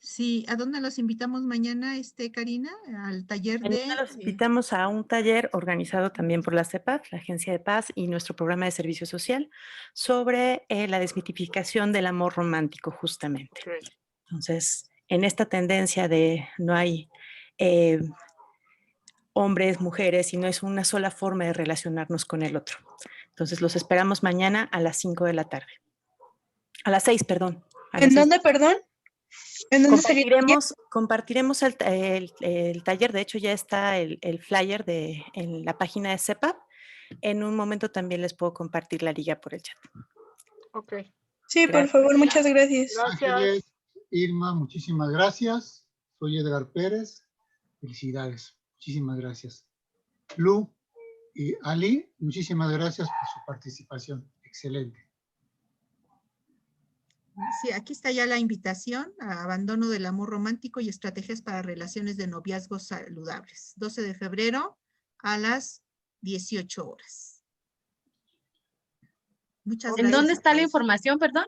Sí, ¿a dónde los invitamos mañana, Karina? Al taller Mañana los invitamos a un taller organizado también por la CEPAD, la Agencia de Paz y nuestro programa de servicio social sobre la desmitificación del amor romántico, justamente. Okay. Entonces, en esta tendencia de no hay hombres, mujeres, sino es una sola forma de relacionarnos con el otro. Entonces, los esperamos mañana a las 5 de la tarde. A las 6, perdón. ¿En dónde, perdón? ¿En dónde compartiremos el taller, de hecho ya está el flyer en la página de CEPAP. En un momento también les puedo compartir la liga por el chat. Ok. Sí, gracias. Por favor, muchas gracias. Gracias. Ángeles, Irma, muchísimas gracias. Soy Edgar Pérez. Felicidades. Muchísimas gracias. Lu y Ali, muchísimas gracias por su participación. Excelente. Sí, aquí está ya la invitación a abandono del amor romántico y estrategias para relaciones de noviazgo saludables. 12 de febrero a las 18 horas. Muchas gracias. ¿En dónde a está la todos. información, perdón?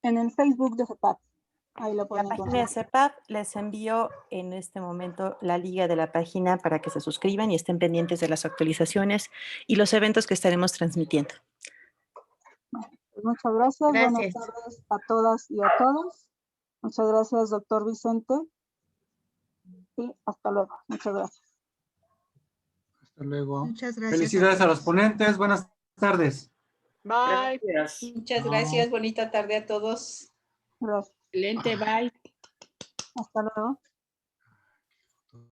En el Facebook de CEPAP. Ahí lo La pueden página de encontrar. CEPAP, les envío en este momento la liga de la página para que se suscriban y estén pendientes de las actualizaciones y los eventos que estaremos transmitiendo. Pues muchas gracias. Buenas Gracias. tardes a todas y a todos. Muchas gracias, doctor Vicente. Y hasta luego. Muchas gracias. Hasta luego. Muchas gracias. Felicidades a los ponentes. Buenas tardes. Bye. Muchas gracias. Bonita tarde a todos. Gracias. Excelente, bye. Hasta luego.